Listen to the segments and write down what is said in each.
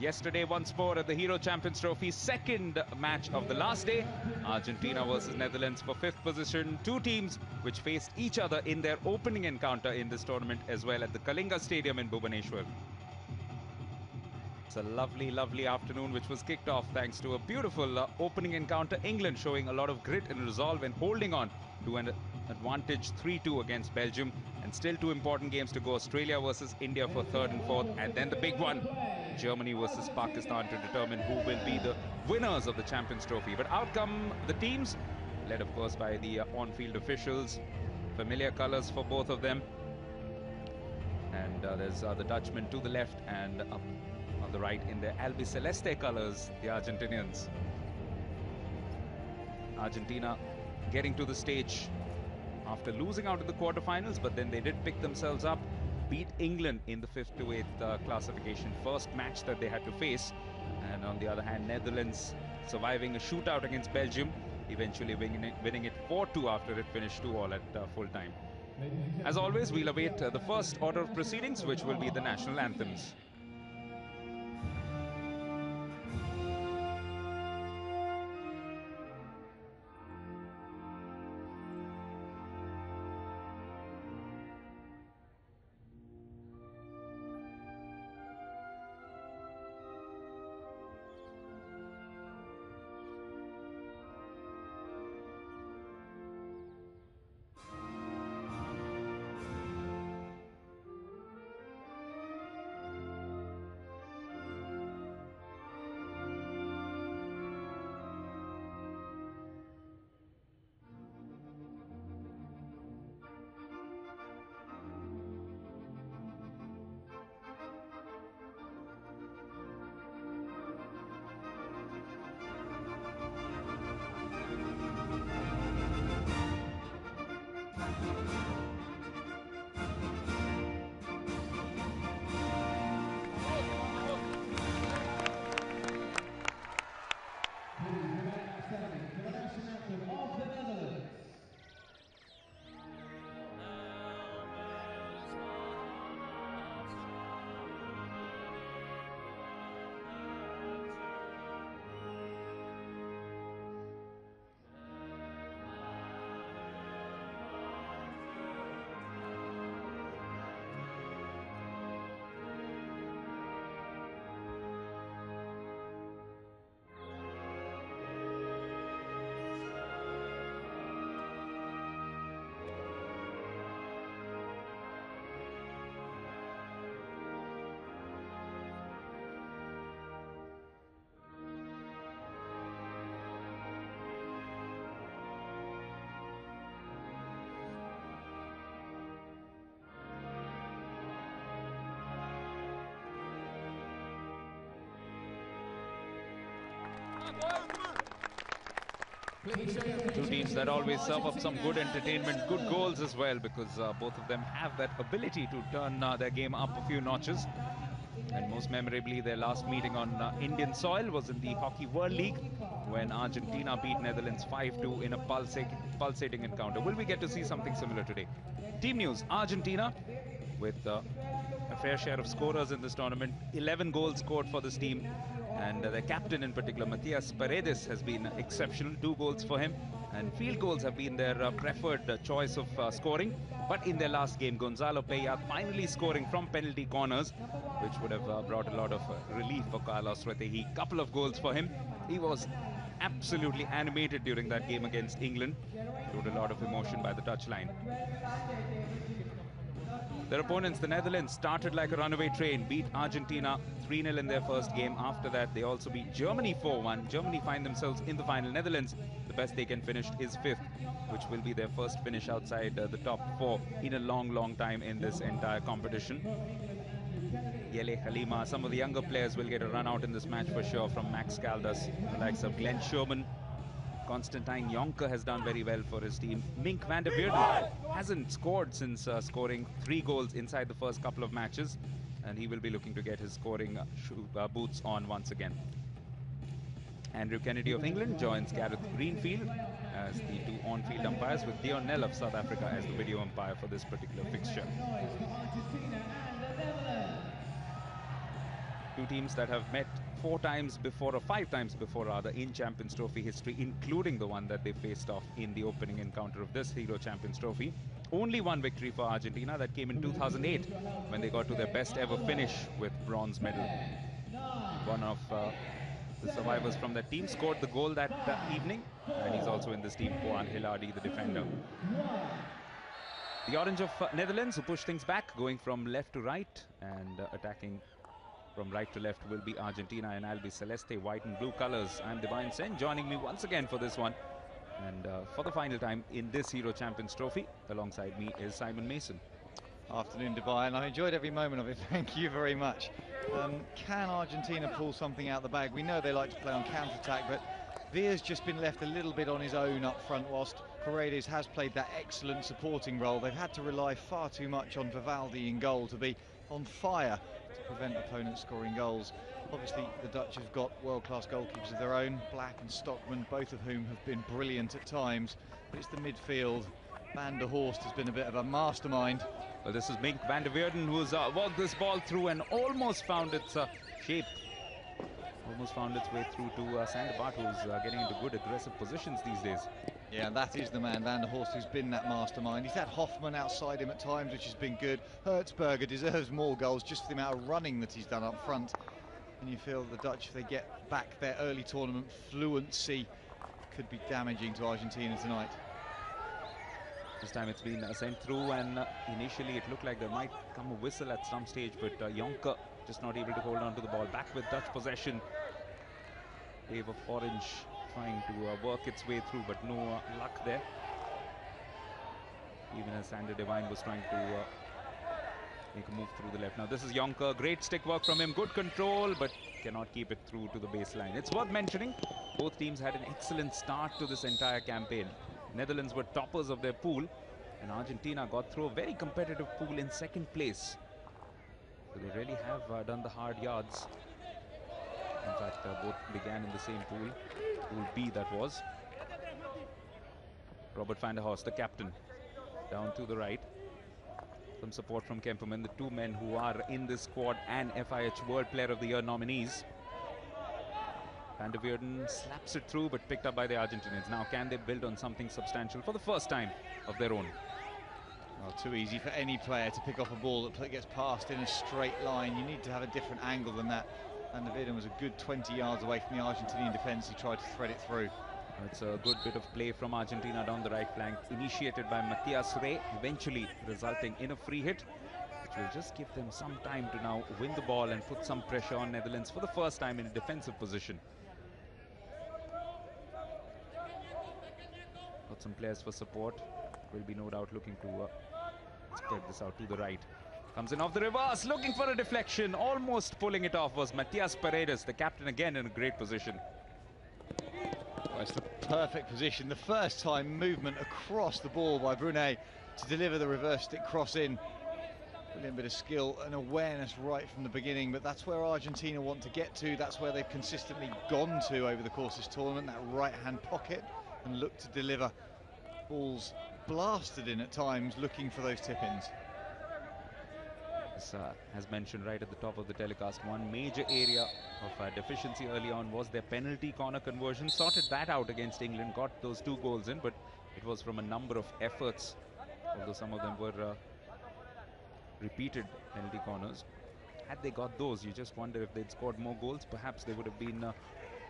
Yesterday, once more at the Hero Champions Trophy, second match of the last day. Argentina versus Netherlands for 5th position. Two teams which faced each other in their opening encounter in this tournament as well at the Kalinga Stadium in Bhubaneswar. It's a lovely, lovely afternoon which was kicked off thanks to a beautiful opening encounter. England showing a lot of grit and resolve and holding on to an advantage 3-2 against Belgium. And still two important games to go. Australia versus India for 3rd and 4th. And then the big one, Germany versus Pakistan, to determine who will be the winners of the Champions Trophy. But out come the teams, led of course by the on-field officials. Familiar colours for both of them. And there's the Dutchman to the left and up on the right in their Albiceleste colours, the Argentinians. Argentina getting to the stage after losing out in the quarterfinals, but then they did pick themselves up, beat England in the 5th to 8th classification, first match that they had to face. And on the other hand, Netherlands surviving a shootout against Belgium, eventually winning it 4-2 after it finished 2-all at full time. As always, we'll await the first order of proceedings, which will be the national anthems. Two teams that always serve up some good entertainment, good goals as well, because both of them have that ability to turn their game up a few notches. And most memorably, their last meeting on Indian soil was in the Hockey World League, when Argentina beat Netherlands 5-2 in a pulsating encounter. Will we get to see something similar today? Team news: Argentina with a fair share of scorers in this tournament. 11 goals scored for this team, and their captain in particular, Matias Paredes, has been exceptional. 2 goals for him, and field goals have been their preferred choice of scoring. But in their last game, Gonzalo Peña finally scoring from penalty corners, which would have brought a lot of relief for Carlos Retehi. Couple of goals for him. He was absolutely animated during that game against England. Showed a lot of emotion by the touchline. Their opponents, the Netherlands, started like a runaway train, beat Argentina 3-0 in their first game. After that, they also beat Germany 4-1. Germany find themselves in the final. Netherlands, the best they can finish is 5th, which will be their first finish outside the top 4 in a long, long time in this entire competition. Yele Halima, some of the younger players will get a run out in this match for sure, from Max Caldas, the likes of Glenn Sherman. Constantine Jonker has done very well for his team. Mink van der Weerden hasn't scored since scoring 3 goals inside the first couple of matches, and he will be looking to get his scoring boots on once again. Andrew Kennedy of England joins Gareth Greenfield as the 2 on-field umpires, with Dion Nell of South Africa as the video umpire for this particular fixture. Two teams that have met 4 times before, or 5 times before rather, in Champions Trophy history, including the one that they faced off in the opening encounter of this Hero Champions Trophy. Only one victory for Argentina, that came in 2008 when they got to their best ever finish with bronze medal. One of the survivors from that team scored the goal that evening, and he's also in this team, Juan Hilardi, the defender. The orange of Netherlands, who push things back, going from left to right, and attacking from right to left will be Argentina and Albi Celeste, white and blue colors. I'm Divine Sen, joining me once again for this one, and for the final time in this Hero Champions Trophy. Alongside me is Simon Mason. Afternoon, Divine. I enjoyed every moment of it. Thank you very much. Can Argentina pull something out of the bag? We know they like to play on counter-attack, but Villa's just been left a little bit on his own up front, whilst Paredes has played that excellent supporting role. They've had to rely far too much on Vivaldi in goal to be on fire to prevent opponents scoring goals. Obviously, the Dutch have got world-class goalkeepers of their own, Black and Stockman, both of whom have been brilliant at times. But it's the midfield. Van der Horst has been a bit of a mastermind. Well, this is Mink van der Weerden, who's walked this ball through and almost found its shape. Almost found its way through to Sander Bart, who's getting into good aggressive positions these days. Yeah, that is the man, Van der Horst, who's been that mastermind. He's had Hoffman outside him at times, which has been good. Hertzberger deserves more goals just for the amount of running that he's done up front. And you feel the Dutch, if they get back their early tournament fluency, could be damaging to Argentina tonight. This time it's been sent through, and initially it looked like there might come a whistle at some stage, but Jonker just not able to hold on to the ball. Back with Dutch possession. Wave of orange trying to work its way through, but no luck there. Even as Sander Devine was trying to make a move through the left. Now this is Jonker, great stick work from him, good control, but cannot keep it through to the baseline. It's worth mentioning, both teams had an excellent start to this entire campaign. Netherlands were toppers of their pool, and Argentina got through a very competitive pool in second place. So they really have done the hard yards. In fact, both began in the same pool, Pool B that was. Robert van der Horst, the captain, down to the right. Some support from Kemperman, the two men who are in this squad and FIH World Player of the Year nominees. Van der Weerden slaps it through, but picked up by the Argentinians. Now, can they build on something substantial for the first time of their own? Well, too easy for any player to pick off a ball that gets passed in a straight line. You need to have a different angle than that. Van der Weerden was a good 20 yards away from the Argentinian defence. He tried to thread it through. It's a good bit of play from Argentina down the right flank, initiated by Matthias Rey, eventually resulting in a free hit, which will just give them some time to now win the ball and put some pressure on Netherlands for the first time in a defensive position. Got some players for support. Will be no doubt looking to spread this out to the right. Comes in off the reverse, looking for a deflection. Almost pulling it off was Matthias Paredes, the captain, again in a great position. Well, it's the perfect position. The first time movement across the ball by Brunet to deliver the reverse stick cross in. Brilliant bit of skill and awareness right from the beginning, but that's where Argentina want to get to. That's where they've consistently gone to over the course of this tournament, that right-hand pocket, and look to deliver. Balls blasted in at times, looking for those tip-ins. As mentioned right at the top of the telecast, one major area of deficiency early on was their penalty corner conversion. Sorted that out against England, got those 2 goals in, but it was from a number of efforts, although some of them were repeated penalty corners. Had they got those, you just wonder if they'd scored more goals. Perhaps they would have been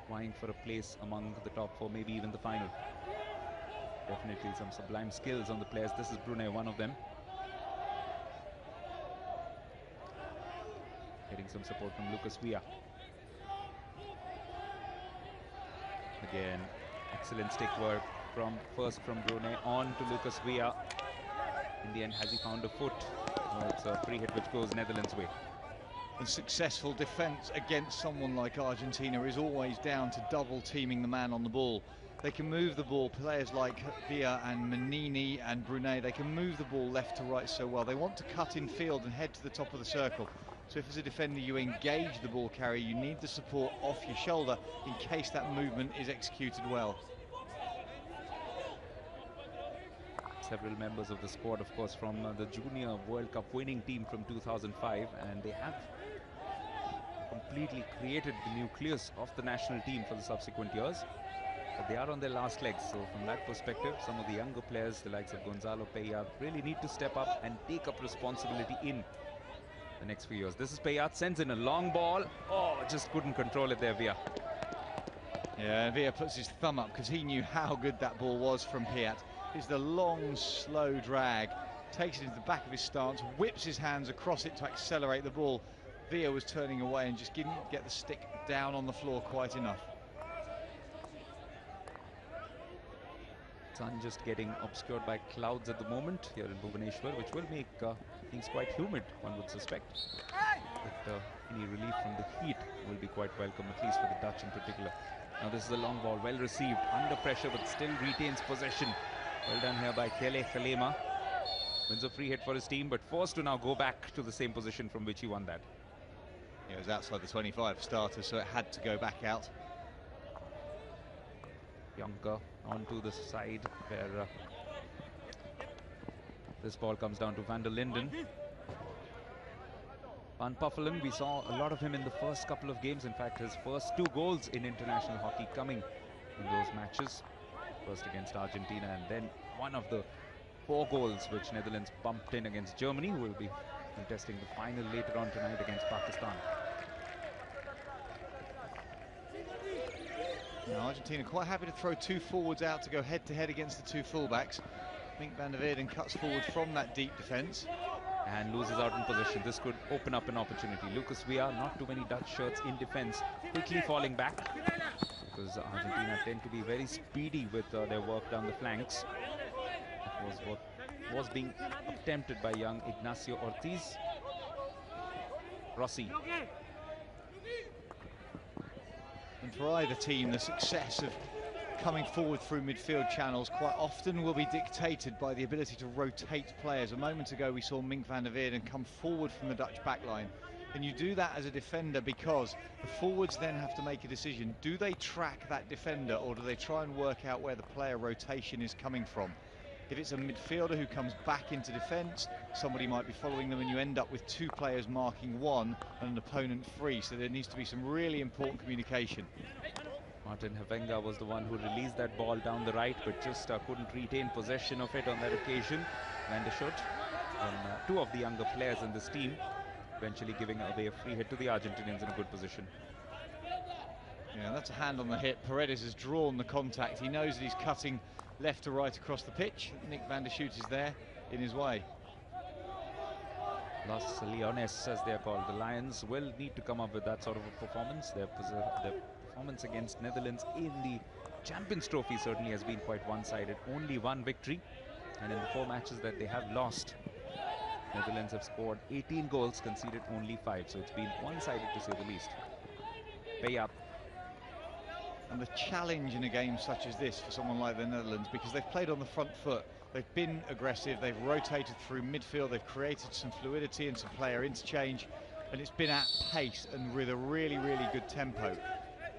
vying for a place among the top 4, maybe even the final. Definitely some sublime skills on the players. This is Brunet, one of them. Getting some support from Lucas Villa. Again, excellent stick work first from Brunet on to Lucas Villa. In the end, has he found a foot? Well, it's a free hit which goes Netherlands' way. And successful defence against someone like Argentina is always down to double teaming the man on the ball. They can move the ball, players like Villa and Menini and Brunet, they can move the ball left to right so well. They want to cut in field and head to the top of the circle. So if as a defender you engage the ball carrier, you need the support off your shoulder in case that movement is executed well. Several members of the squad, of course, from the Junior World Cup winning team from 2005, and they have completely created the nucleus of the national team for the subsequent years. But they are on their last legs, so from that perspective, some of the younger players, the likes of Gonzalo Payat, really need to step up and take up responsibility in the next few years. This is Payat, sends in a long ball. Oh, just couldn't control it there, Villa. Yeah, and Villa puts his thumb up because he knew how good that ball was from Payat. It's the long, slow drag, takes it into the back of his stance, whips his hands across it to accelerate the ball. Villa was turning away and just didn't get the stick down on the floor quite enough. Sun just getting obscured by clouds at the moment here in Bhubaneswar, which will make things quite humid, one would suspect. But any relief from the heat will be quite welcome, at least for the Dutch in particular. Now this is a long ball, well received, under pressure, but still retains possession. Well done here by Kele Khalema. Wins a free hit for his team, but forced to now go back to the same position from which he won that. It was outside the 25 for starters, so it had to go back out. Jonker onto the side where this ball comes down to Van der Linden. Van Puffelen, we saw a lot of him in the first couple of games. In fact, his first 2 goals in international hockey coming in those matches. First against Argentina, and then one of the 4 goals which Netherlands bumped in against Germany, who will be contesting the final later on tonight against Pakistan. Now Argentina quite happy to throw 2 forwards out to go head-to-head against the 2 fullbacks. Mink van der Weerden cuts forward from that deep defence. And loses out in possession. This could open up an opportunity. Lucas Villa, not too many Dutch shirts in defence, quickly falling back, because Argentina tend to be very speedy with their work down the flanks. That was what was being attempted by young Ignacio Ortiz. Rossi. And for either team, the success of coming forward through midfield channels quite often will be dictated by the ability to rotate players. A moment ago we saw Mink van der Weerden come forward from the Dutch backline, and you do that as a defender because the forwards then have to make a decision. Do they track that defender, or do they try and work out where the player rotation is coming from? If it's a midfielder who comes back into defence, somebody might be following them, and you end up with 2 players marking 1 and an opponent 3, so there needs to be some really important communication. Martin Havenga was the one who released that ball down the right, but just couldn't retain possession of it on that occasion. Van der Schut, 2 of the younger players in this team, eventually giving away a free hit to the Argentinians in a good position. Yeah, that's a hand on the hip. Paredes has drawn the contact. He knows that he's cutting left to right across the pitch. Nick van der Schut is there in his way. Los Leones, as they are called. The Lions will need to come up with that sort of a performance. Their performance against Netherlands in the Champions Trophy certainly has been quite one-sided. Only 1 victory, and in the 4 matches that they have lost, Netherlands have scored 18 goals, conceded only 5, so it's been one-sided to say the least. Payat. And the challenge in a game such as this for someone like the Netherlands, because they've played on the front foot, they've been aggressive, they've rotated through midfield, they've created some fluidity and some player interchange, and it's been at pace and with a really, really good tempo.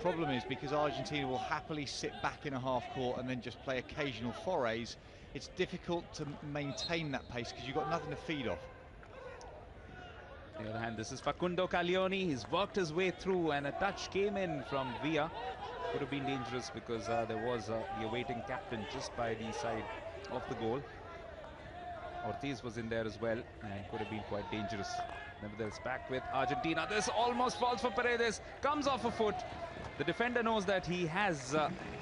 Problem is, because Argentina will happily sit back in a half court and then just play occasional forays, it's difficult to maintain that pace because you've got nothing to feed off. On the other hand, this is Facundo Caglioni. He's worked his way through, and a touch came in from Villa. Could have been dangerous because there was the awaiting captain just by the side of the goal. Ortiz was in there as well, and could have been quite dangerous. Nevertheless, back with Argentina. This almost falls for Paredes. Comes off a foot. The defender knows that he has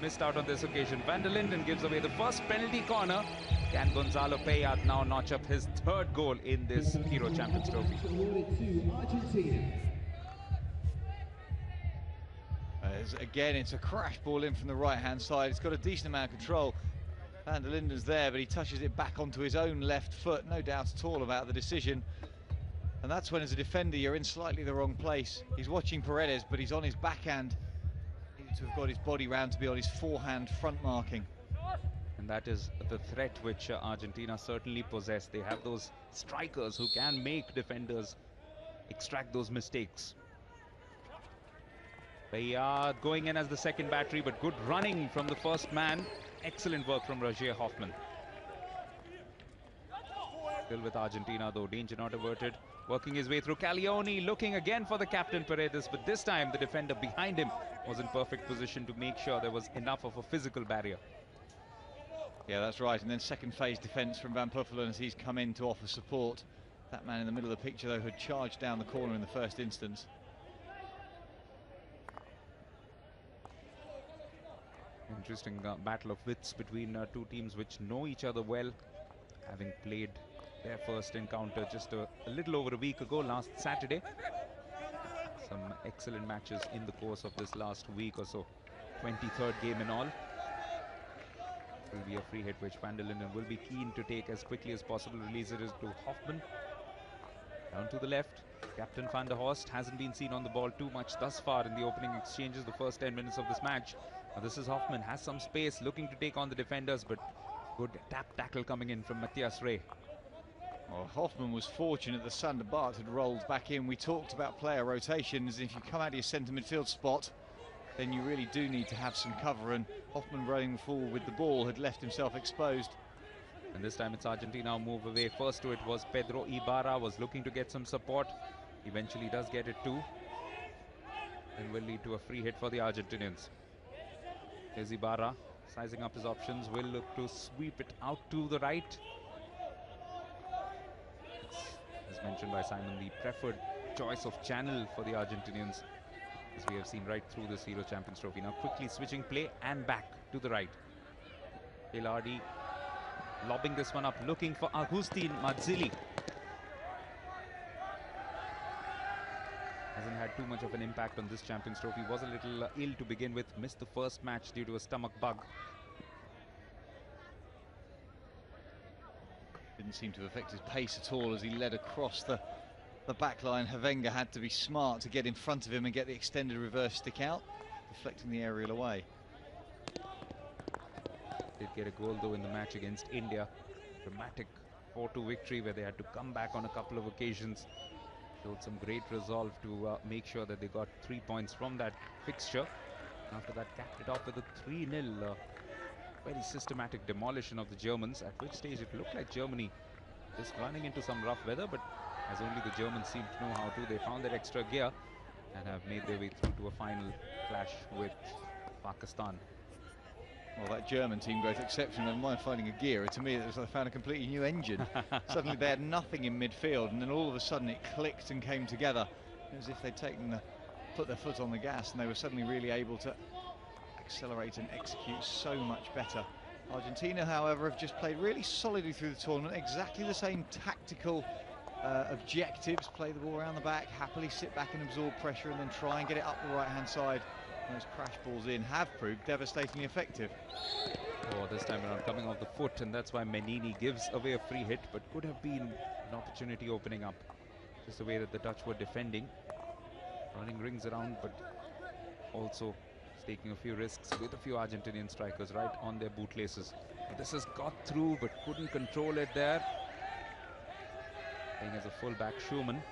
missed out on this occasion. Van der Linden gives away the first penalty corner. Can Gonzalo Payat now notch up his 3rd goal in this Hero Champions Trophy? Again, it's a crash ball in from the right-hand side. It's got a decent amount of control. Van der Linden's there, but he touches it back onto his own left foot. No doubt at all about the decision. And that's when, as a defender, you're in slightly the wrong place. He's watching Paredes, but he's on his backhand. He needs to have got his body round to be on his forehand front marking. And that is the threat which Argentina certainly possess. They have those strikers who can make defenders extract those mistakes. They are going in as the second battery, but good running from the first man. Excellent work from Roger Hoffman. Still with Argentina though, danger not averted. Working his way through Caglioni, looking again for the captain Paredes, but this time the defender behind him was in perfect position to make sure there was enough of a physical barrier. Yeah, that's right. And then second phase defence from Van Puffelen as he's come in to offer support. That man in the middle of the picture though had charged down the corner in the first instance. Interesting battle of wits between two teams which know each other well, having played their first encounter just a little over a week ago, last Saturday. Some excellent matches in the course of this last week or so. 23rd game in all. It will be a free hit which Van der Linden will be keen to take as quickly as possible. Release it to Hoffman. Down to the left. Captain van der Horst hasn't been seen on the ball too much thus far in the opening exchanges, the first 10 minutes of this match. Now this is Hoffman, has some space, looking to take on the defenders, but good tap tackle coming in from Matthias Ray. Well, Hoffman was fortunate that Sander Bart had rolled back in. We talked about player rotations. If you come out of your centre midfield spot, then you really do need to have some cover, and Hoffman running forward with the ball had left himself exposed. And this time it's Argentina who move away. First to it was Pedro Ibarra, was looking to get some support. Eventually does get it too, and will lead to a free hit for the Argentinians. Here's Ibarra, sizing up his options, will look to sweep it out to the right. It's, as mentioned by Simon, the preferred choice of channel for the Argentinians, as we have seen right through this Hero Champions Trophy. Now quickly switching play and back to the right. Elardi lobbing this one up, looking for Agustin Mazzilli. Hasn't had too much of an impact on this Champions Trophy. Was a little ill to begin with. Missed the first match due to a stomach bug. Didn't seem to affect his pace at all as he led across the back line. Havenga had to be smart to get in front of him and get the extended reverse stick out, deflecting the aerial away. Did get a goal though in the match against India. Dramatic 4-2 victory where they had to come back on a couple of occasions. Showed some great resolve to make sure that they got 3 points from that fixture. After that, capped it off with a 3-0 very systematic demolition of the Germans, at which stage it looked like Germany just running into some rough weather, but as only the Germans seem to know how to, they found their extra gear and have made their way through to a final clash with Pakistan. Well, that German team both exceptional and mind finding a gear. To me, it was like they found a completely new engine. Suddenly they had nothing in midfield, and then all of a sudden it clicked and came together. It was as if they'd put their foot on the gas, and they were suddenly really able to accelerate and execute so much better. Argentina, however, have just played really solidly through the tournament. Exactly the same tactical objectives. Play the ball around the back, happily sit back and absorb pressure, and then try and get it up the right-hand side. Those crash balls in have proved devastatingly effective. Oh, this time around coming off the foot, and that's why Menini gives away a free hit, but could have been an opportunity opening up. Just the way that the Dutch were defending, running rings around, but also taking a few risks with a few Argentinian strikers right on their bootlaces. But this has got through, but couldn't control it there. Playing as a full-back, Schumann.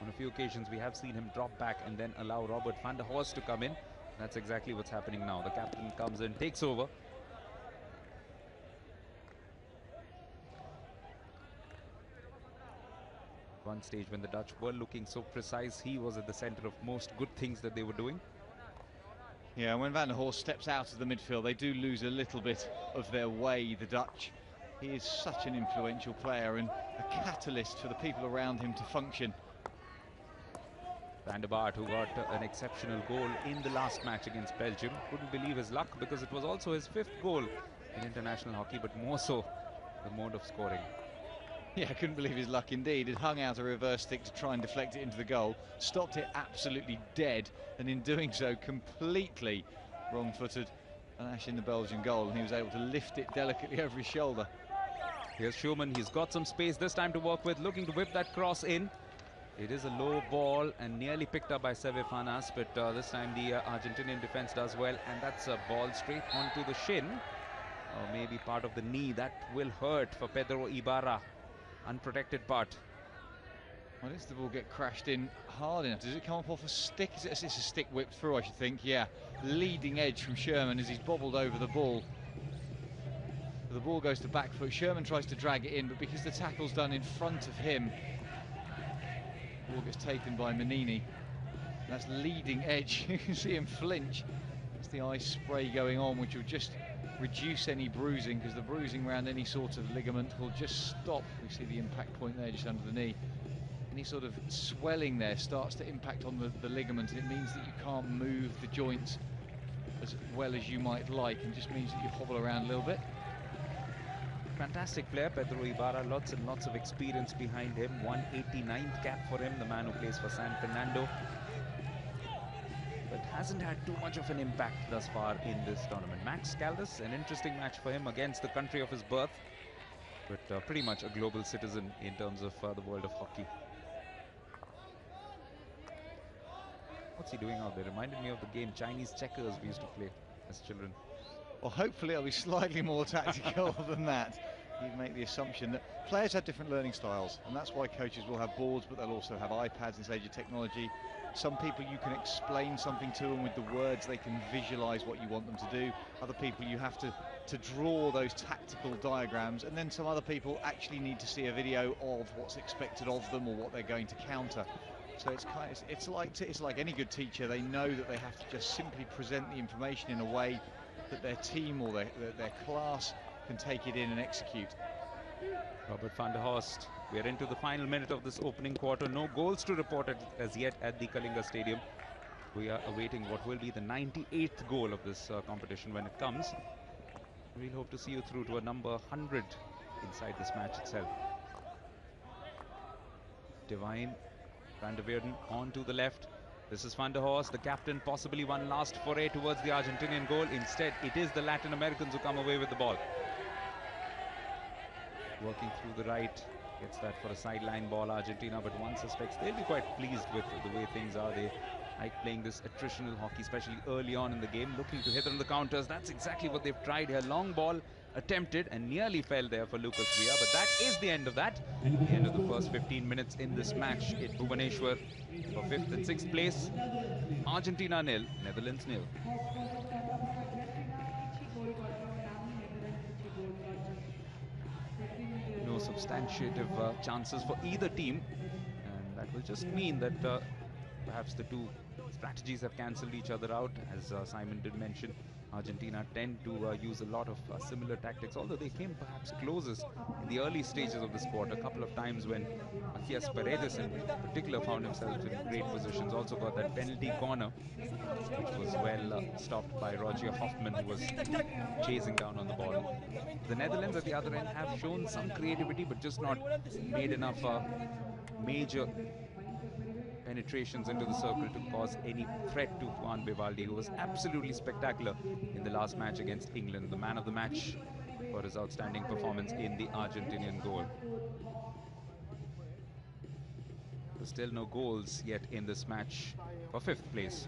On a few occasions we have seen him drop back and then allow Robert van der Horst to come in. That's exactly what's happening now. The captain comes in, takes over. One stage when the Dutch were looking so precise, he was at the center of most good things that they were doing. Yeah, when Van der Horst steps out of the midfield, they do lose a little bit of their way, the Dutch. He is such an influential player and a catalyst for the people around him to function. Van der Baart, who got an exceptional goal in the last match against Belgium, couldn't believe his luck because it was also his 5th goal in international hockey, but more so the mode of scoring. Yeah, I couldn't believe his luck indeed. It hung out a reverse stick to try and deflect it into the goal, stopped it absolutely dead, and in doing so completely wrong-footed an ash in the Belgian goal, and he was able to lift it delicately over his shoulder. Here's Schumann, he's got some space this time to work with, looking to whip that cross in. It is a low ball and nearly picked up by Seve Fanas, but this time the Argentinian defense does well, and that's a ball straight onto the shin, or maybe part of the knee. That will hurt for Pedro Ibarra, unprotected part. Well, does the ball get crashed in hard enough? Does it come up off a stick? It's a stick whipped through, I should think, yeah. Leading edge from Sherman as he's bobbled over the ball. The ball goes to back foot. Sherman tries to drag it in, but because the tackle's done in front of him, the ball gets taken by Manini. That's leading edge. You can see him flinch. That's the ice spray going on, which will just reduce any bruising, because the bruising around any sort of ligament will just stop. We see the impact point there just under the knee. Any sort of swelling there starts to impact on the ligament, and it means that you can't move the joints as well as you might like, and just means that you hobble around a little bit. Fantastic player, Pedro Ibarra. Lots and lots of experience behind him. 189th cap for him, the man who plays for San Fernando. But hasn't had too much of an impact thus far in this tournament. Max Caldas, an interesting match for him against the country of his birth, but pretty much a global citizen in terms of the world of hockey. What's he doing out there? Reminded me of the game Chinese checkers we used to play as children. Well, hopefully it'll be slightly more tactical than that. You make the assumption that players have different learning styles, and that's why coaches will have boards, but they'll also have iPads in this age of technology. Some people, you can explain something to them with the words, they can visualize what you want them to do. Other people, you have to draw those tactical diagrams, and then some other people actually need to see a video of what's expected of them or what they're going to counter. So it's like any good teacher. They know that they have to just simply present the information in a way that their team or their class can take it in and execute. Robert van der Horst. We are into the final minute of this opening quarter. No goals to report as yet at the Kalinga Stadium. We are awaiting what will be the 98th goal of this competition when it comes. We'll hope to see you through to a number 100 inside this match itself. Divine, Van der Weerden on to the left. This is Van der Horst, the captain, possibly one last foray towards the Argentinian goal. Instead, it is the Latin Americans who come away with the ball. Working through the right, gets that for a sideline ball, Argentina, but one suspects they'll be quite pleased with the way things are. They like playing this attritional hockey, especially early on in the game, looking to hit on the counters. That's exactly what they've tried here. Long ball attempted and nearly fell there for Lucas Villa, but that is the end of that. The end of the first 15 minutes in this match in Bhubaneswar for 5th and 6th place. Argentina 0, Netherlands 0. No substantiative chances for either team, and that will just mean that perhaps the two strategies have cancelled each other out. As Simon did mention, Argentina tend to use a lot of similar tactics, although they came perhaps closest in the early stages of this quarter. A couple of times when Matthias Paredes in particular found himself in great positions. Also got that penalty corner, which was well stopped by Roger Hoffman, who was chasing down on the ball. The Netherlands at the other end have shown some creativity, but just not made enough major penetrations into the circle to cause any threat to Juan Vivaldi, who was absolutely spectacular in the last match against England, the man of the match for his outstanding performance in the Argentinian goal. There's still no goals yet in this match for 5th place.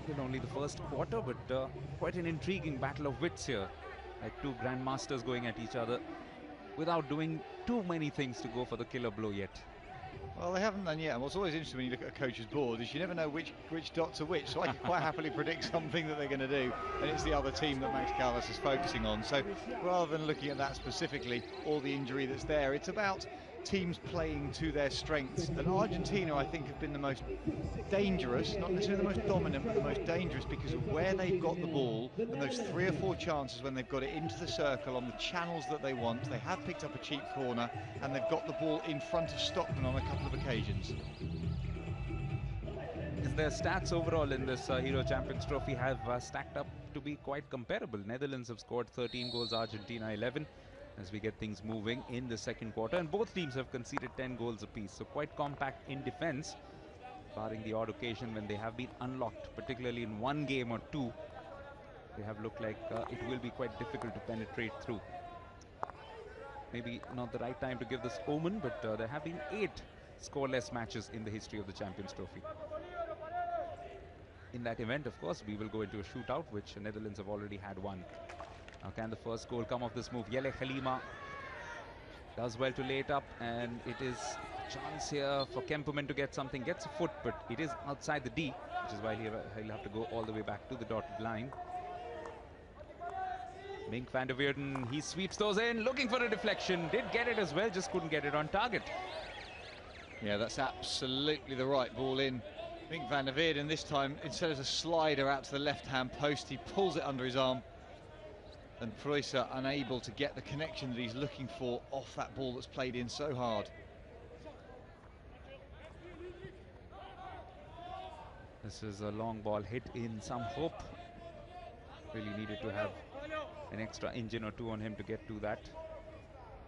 In only the first quarter, but quite an intriguing battle of wits here. Like two grandmasters going at each other without doing too many things to go for the killer blow yet. Well, they haven't done yet. And what's always interesting when you look at a coach's board is you never know which dots are which. So I can quite happily predict something that they're going to do, and it's the other team that Max Caldas is focusing on. So rather than looking at that specifically or the injury that's there, it's about teams playing to their strengths. And Argentina, I think, have been the most dangerous, not necessarily the most dominant, but the most dangerous because of where they've got the ball and those 3 or 4 chances when they've got it into the circle on the channels that they want. They have picked up a cheap corner and they've got the ball in front of Stockman on a couple of occasions. Their stats overall in this Hero Champions Trophy have stacked up to be quite comparable. Netherlands have scored 13 goals, Argentina 11. As we get things moving in the second quarter, and both teams have conceded 10 goals apiece, so quite compact in defense, barring the odd occasion when they have been unlocked, particularly in one game or two. They have looked like it will be quite difficult to penetrate through. Maybe not the right time to give this omen, but there have been 8 scoreless matches in the history of the Champions Trophy. In that event, of course, we will go into a shootout, which the Netherlands have already had one. Now, can the first goal come off this move? Yele Halima, Does well to lay it up, and it is a chance here for Kemperman to get something. Gets a foot, but it is outside the D, which is why he'll have to go all the way back to the dotted line. Mink van der Weerden, he sweeps those in, looking for a deflection. Did get it as well, just couldn't get it on target. Yeah, that's absolutely the right ball in. Mink van der Weerden this time, instead of a slider out to the left-hand post, he pulls it under his arm. And Preußer unable to get the connection that he's looking for off that ball that's played in so hard. This is a long ball hit in some hope. Really needed to have an extra engine or two on him to get to that.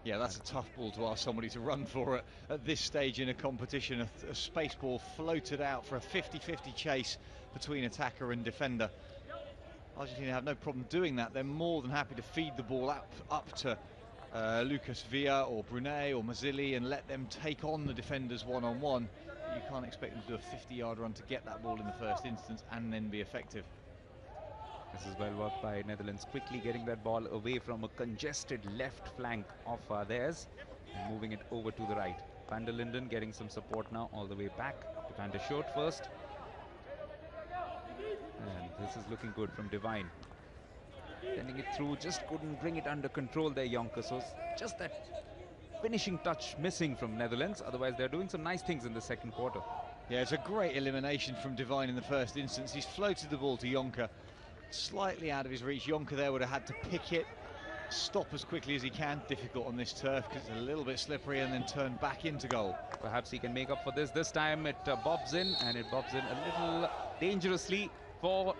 Yeah, that's a tough ball to ask somebody to run for it at this stage in a competition. A space ball floated out for a 50-50 chase between attacker and defender. Argentina have no problem doing that. They're more than happy to feed the ball up to Lucas Villa or Brunet or Mazzilli and let them take on the defenders one-on-one. But you can't expect them to do a 50-yard run to get that ball in the first instance and then be effective. This is well worked by Netherlands, quickly getting that ball away from a congested left flank of theirs and moving it over to the right. Van der Linden getting some support now all the way back to Van der Schoot first. And this is looking good from Divine. Sending it through, just couldn't bring it under control there, Jonker. So just that finishing touch missing from Netherlands. Otherwise, they're doing some nice things in the second quarter. Yeah, it's a great elimination from Divine in the first instance. He's floated the ball to Jonker, slightly out of his reach. Jonker there would have had to pick it, stop as quickly as he can. Difficult on this turf because it's a little bit slippery, and then turn back into goal. Perhaps he can make up for this. This time it bobs in, and it bobs in a little dangerously for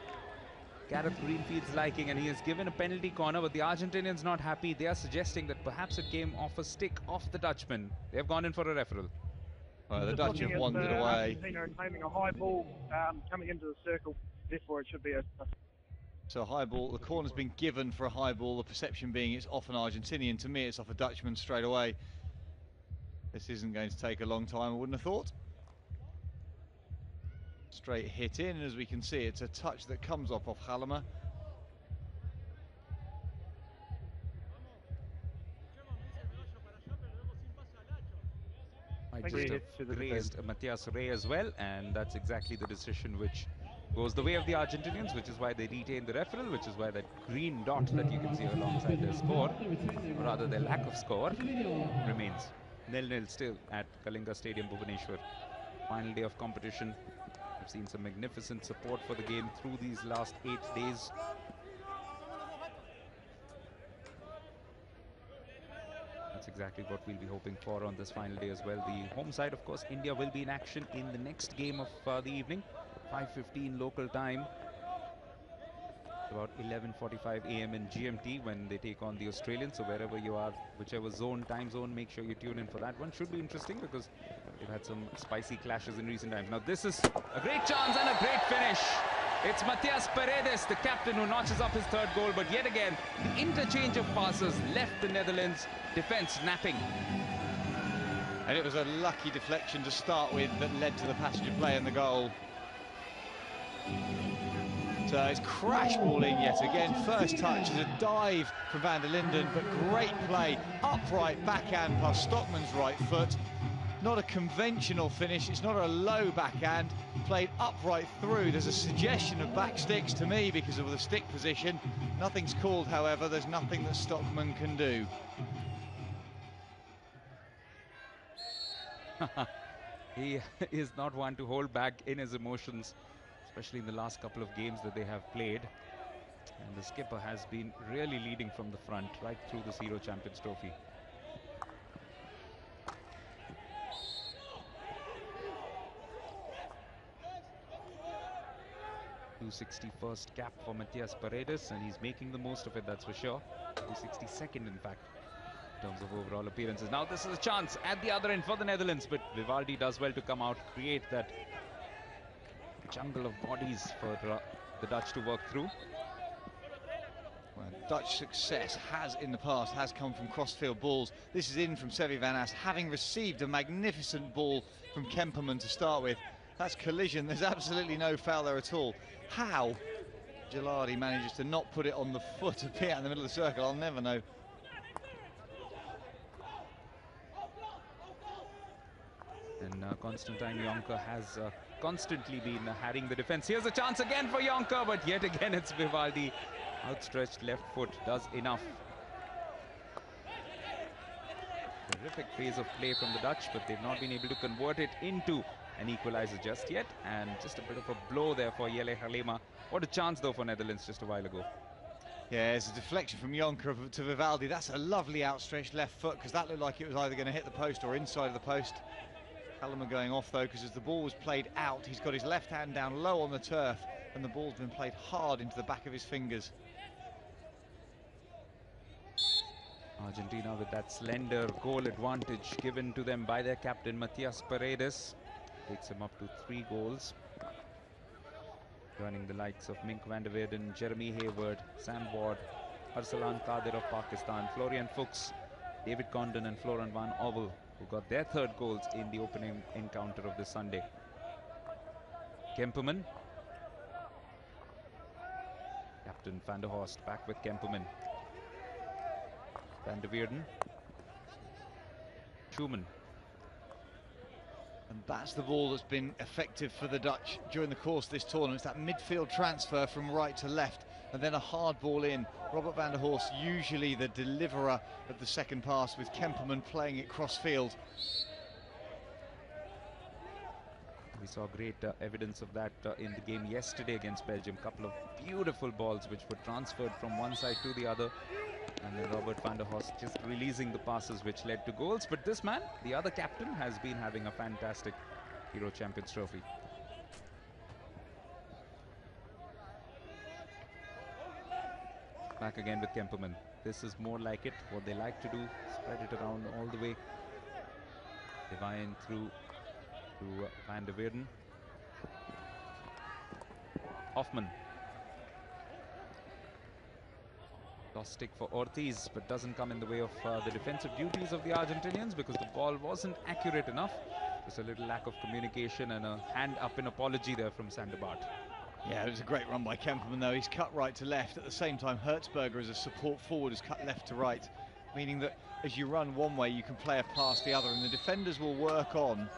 Gareth Greenfield's liking, and he has given a penalty corner, but the Argentinians not happy. They are suggesting that perhaps it came off a stick off the Dutchman. They have gone in for a referral. Well, the Dutch have wandered away. Argentina are claiming a high ball coming into the circle, therefore it should be a... So a high ball, the corner's been given for a high ball, the perception being it's off an Argentinian. To me, it's off a Dutchman straight away. This isn't going to take a long time, I wouldn't have thought. Straight hit in, and as we can see, it's a touch that comes off Halema. I just have grazed Matthias Rey as well, and that's exactly the decision which goes the way of the Argentinians, which is why they retain the referral, which is why that green dot that you can see alongside their score, or rather their lack of score, remains 0-0 still at Kalinga Stadium, Bhubaneswar. Final day of competition. We've seen some magnificent support for the game through these last 8 days. That's exactly what we'll be hoping for on this final day as well. The home side, of course, India will be in action in the next game of the evening, 5:15 local time. About 11:45 a.m. in GMT when they take on the Australians. So wherever you are, whichever time zone, make sure you tune in for that one. Should be interesting because they've had some spicy clashes in recent times. Now this is a great chance and a great finish. It's Matias Paredes, the captain, who notches up his third goal. But yet again, the interchange of passes left the Netherlands defence napping. And it was a lucky deflection to start with that led to the passenger play and the goal. So it's crash ball in yet again. First touch is a dive from Van der Linden, but great play. Upright backhand past Stockman's right foot. Not a conventional finish. It's not a low backhand. Played upright through. There's a suggestion of back sticks to me because of the stick position. Nothing's called, however. There's nothing that Stockman can do. He is not one to hold back in his emotions, especially in the last couple of games that they have played. And the skipper has been really leading from the front right through the Zero Champions Trophy. .261st cap for Matias Paredes, and he's making the most of it, that's for sure. .262nd, in fact, in terms of overall appearances. Now this is a chance at the other end for the Netherlands, but Vivaldi does well to come out, create that jungle of bodies for the Dutch to work through. Well, Dutch success in the past come from crossfield balls. This is in from Sevi Van As, having received a magnificent ball from Kemperman to start with. That's collision. There's absolutely no foul there at all. How Gilardi manages to not put it on the foot of Piat in the middle of the circle, I'll never know. And Constantine Jonker has constantly been harrying the defense. Here's a chance again for Jonker, but yet again it's Vivaldi. Outstretched left foot does enough. Terrific phase of play from the Dutch, but they've not been able to convert it into an equalizer just yet. And just a bit of a blow there for Jelle Halema. What a chance though for Netherlands just a while ago. Yeah, it's a deflection from Jonker to Vivaldi. That's a lovely outstretched left foot, because that looked like it was either going to hit the post or inside of the post. Halema going off though, because as the ball was played out, he's got his left hand down low on the turf, and the ball's been played hard into the back of his fingers. Argentina with that slender goal advantage given to them by their captain Matias Paredes. Takes him up to 3 goals. Joining the likes of Mink van der Weerden, Jeremy Hayward, Sam Ward, Arsalan Qadir of Pakistan, Florian Fuchs, David Condon and Florent van Ovel, who got their 3rd goals in the opening encounter of this Sunday. Kemperman. Captain Van der Horst back with Kemperman. Van der Weerden. Schumann. And that's the ball that's been effective for the Dutch during the course of this tournament. It's that midfield transfer from right to left, and then a hard ball in. Robert van der Horst, usually the deliverer of the second pass, with Kemperman playing it cross-field. We saw great evidence of that in the game yesterday against Belgium. Couple of beautiful balls which were transferred from one side to the other. And then Robert van der Horst just releasing the passes which led to goals. But this man, the other captain, has been having a fantastic Euro Champions Trophy. Back again with Kemperman. This is more like it, what they like to do. Spread it around all the way. Divine through to Van der Weerden. Hoffman. Lost stick for Ortiz, but doesn't come in the way of the defensive duties of the Argentinians, because the ball wasn't accurate enough. Just a little lack of communication and a hand up in apology there from Sander Bart. Yeah, it was a great run by Kemperman though. He's cut right to left. At the same time, Hertzberger as a support forward has cut left to right, meaning that as you run one way, you can play a pass the other, and the defenders will work on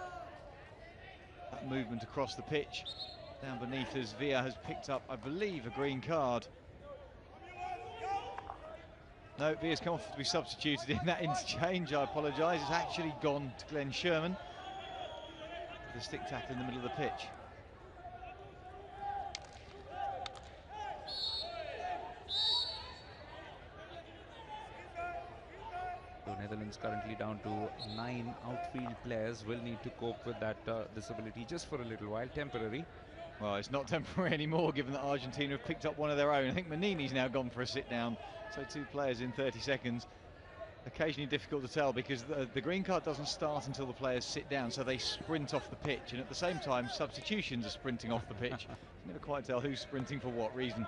that movement across the pitch. Down beneath us, Villa has picked up, I believe, a green card. No, Villa's come off to be substituted in that interchange. I apologise. It's actually gone to Glenn Sherman. The stick tackle in the middle of the pitch. So Netherlands currently down to 9 outfield players. Will need to cope with that disability just for a little while, temporary. Well, it's not temporary anymore, given that Argentina have picked up one of their own. I think Manini's now gone for a sit-down. So 2 players in 30 seconds. Occasionally difficult to tell, because the green card doesn't start until the players sit down, so they sprint off the pitch. And at the same time, substitutions are sprinting off the pitch. You never quite tell who's sprinting for what reason.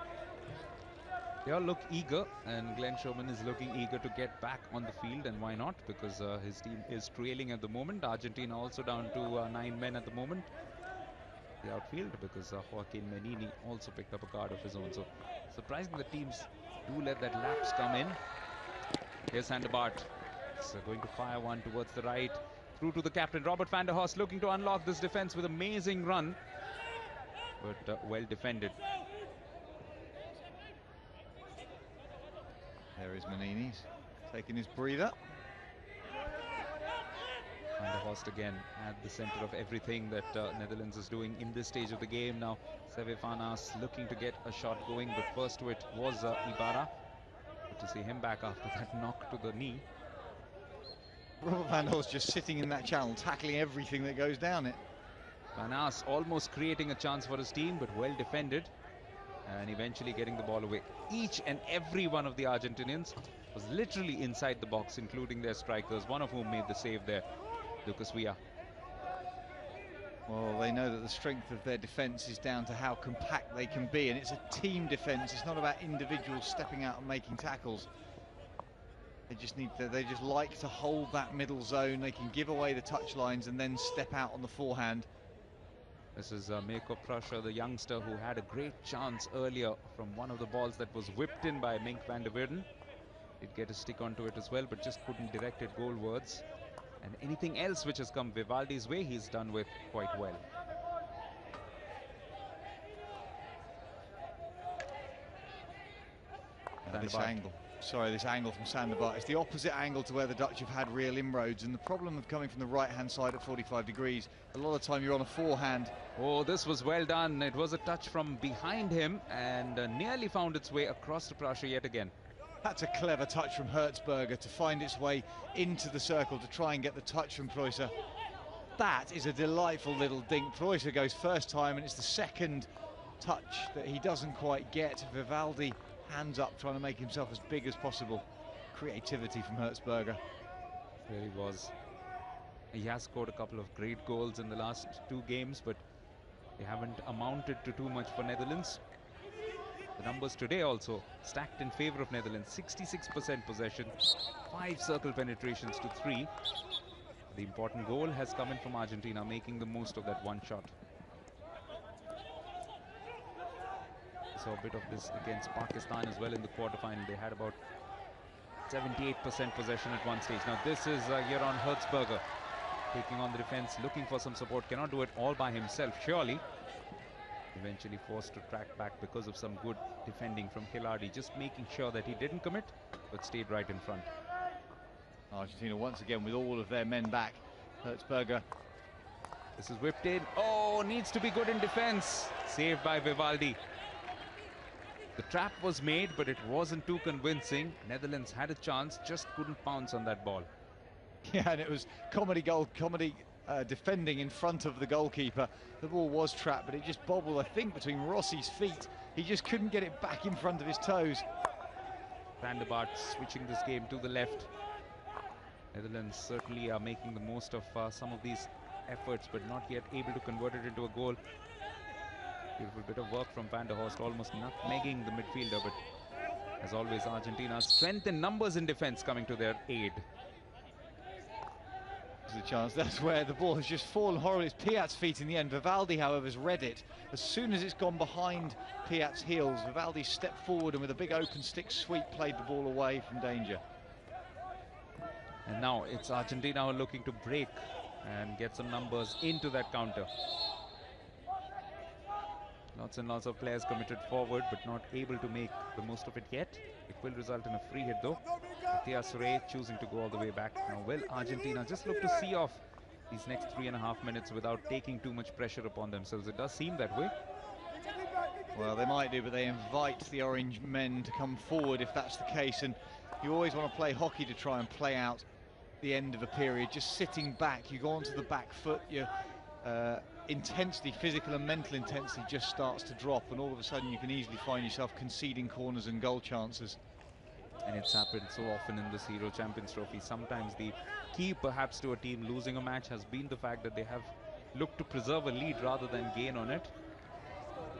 They all look eager, and Glenn Sherman is looking eager to get back on the field, and why not? Because his team is trailing at the moment. Argentina also down to 9 men at the moment. The outfield, because Joaquin Manini also picked up a card of his own. So surprising the teams do let that lapse come in. Here's Sander Bart. So going to fire one towards the right. Through to the captain, Robert van der Horst, looking to unlock this defense with amazing run. But well defended. There is Manini, taking his breather. Van der Horst again at the center of everything that Netherlands is doing in this stage of the game. Now Seve Fanas looking to get a shot going, but first to it was Ibarra. Good to see him back after that knock to the knee. Robert van der Horst just sitting in that channel, tackling everything that goes down it. Fanas almost creating a chance for his team, but well defended, and eventually getting the ball away. Each and every one of the Argentinians was literally inside the box, including their strikers, one of whom made the save there, Lucas Villa. Well, they know that the strength of their defence is down to how compact they can be, and it's a team defence. It's not about individuals stepping out and making tackles. They just need to, they just like to hold that middle zone. They can give away the touch lines and then step out on the forehand. This is Mirko Prussia, the youngster, who had a great chance earlier from one of the balls that was whipped in by Mink van der Weerden. Did get a stick onto it as well, but just couldn't direct it goalwards. And anything else which has come Vivaldi's way, he's done with quite well. This angle, this angle from Sandervaart is the opposite angle to where the Dutch have had real inroads, and the problem of coming from the right-hand side at 45 degrees, a lot of time you're on a forehand. Oh, this was well done. It was a touch from behind him and nearly found its way across to Prasha yet again. That's a clever touch from Hertzberger to find its way into the circle to try and get the touch from Preußer. That is a delightful little dink. Preußer goes first time, and it's the second touch that he doesn't quite get. Vivaldi hands up, trying to make himself as big as possible. Creativity from Hertzberger. There he was. He has scored a couple of great goals in the last 2 games, but they haven't amounted to too much for Netherlands. The numbers today also stacked in favor of Netherlands. 66% possession, 5 circle penetrations to 3. The important goal has come in from Argentina, making the most of that one shot. We saw a bit of this against Pakistan as well in the quarterfinal. They had about 78% possession at one stage. Now this is Jeroen Hertzberger taking on the defense, looking for some support. Cannot do it all by himself, surely. Eventually forced to track back because of some good defending from Hilardi, just making sure that he didn't commit but stayed right in front. Argentina once again with all of their men back. Hertzberger. This is whipped in. Oh, needs to be good in defense. Saved by Vivaldi. The trap was made, but it wasn't too convincing. Netherlands had a chance, just couldn't pounce on that ball. Yeah, and it was comedy defending in front of the goalkeeper. The ball was trapped, but it just bobbled, I think, between Rossi's feet. He just couldn't get it back in front of his toes. Sandervaart switching this game to the left. Netherlands certainly are making the most of some of these efforts, but not yet able to convert it into a goal. Beautiful bit of work from Van der Horst, almost nutmegging the midfielder, but as always, Argentina's strength in numbers in defense coming to their aid. There's a chance. That's where the ball has just fallen horribly. It's Piat's feet in the end. Vivaldi, however, has read it. As soon as it's gone behind Piat's heels, Vivaldi stepped forward and with a big open stick sweep played the ball away from danger. And now it's Argentina who are looking to break and get some numbers into that counter. Lots and lots of players committed forward, but not able to make the most of it yet. It will result in a free hit though. Tia Sure choosing to go all the way back. Now will Argentina just look to see off these next 3.5 minutes without taking too much pressure upon themselves? It does seem that way. Well, they might do, but they invite the orange men to come forward if that's the case. And you always want to play hockey to try and play out the end of a period. Just sitting back, you go onto the back foot, your intensity, physical and mental intensity just starts to drop, and all of a sudden you can easily find yourself conceding corners and goal chances. And it's happened so often in this Hero Champions Trophy. Sometimes the key perhaps to a team losing a match has been the fact that they have looked to preserve a lead rather than gain on it.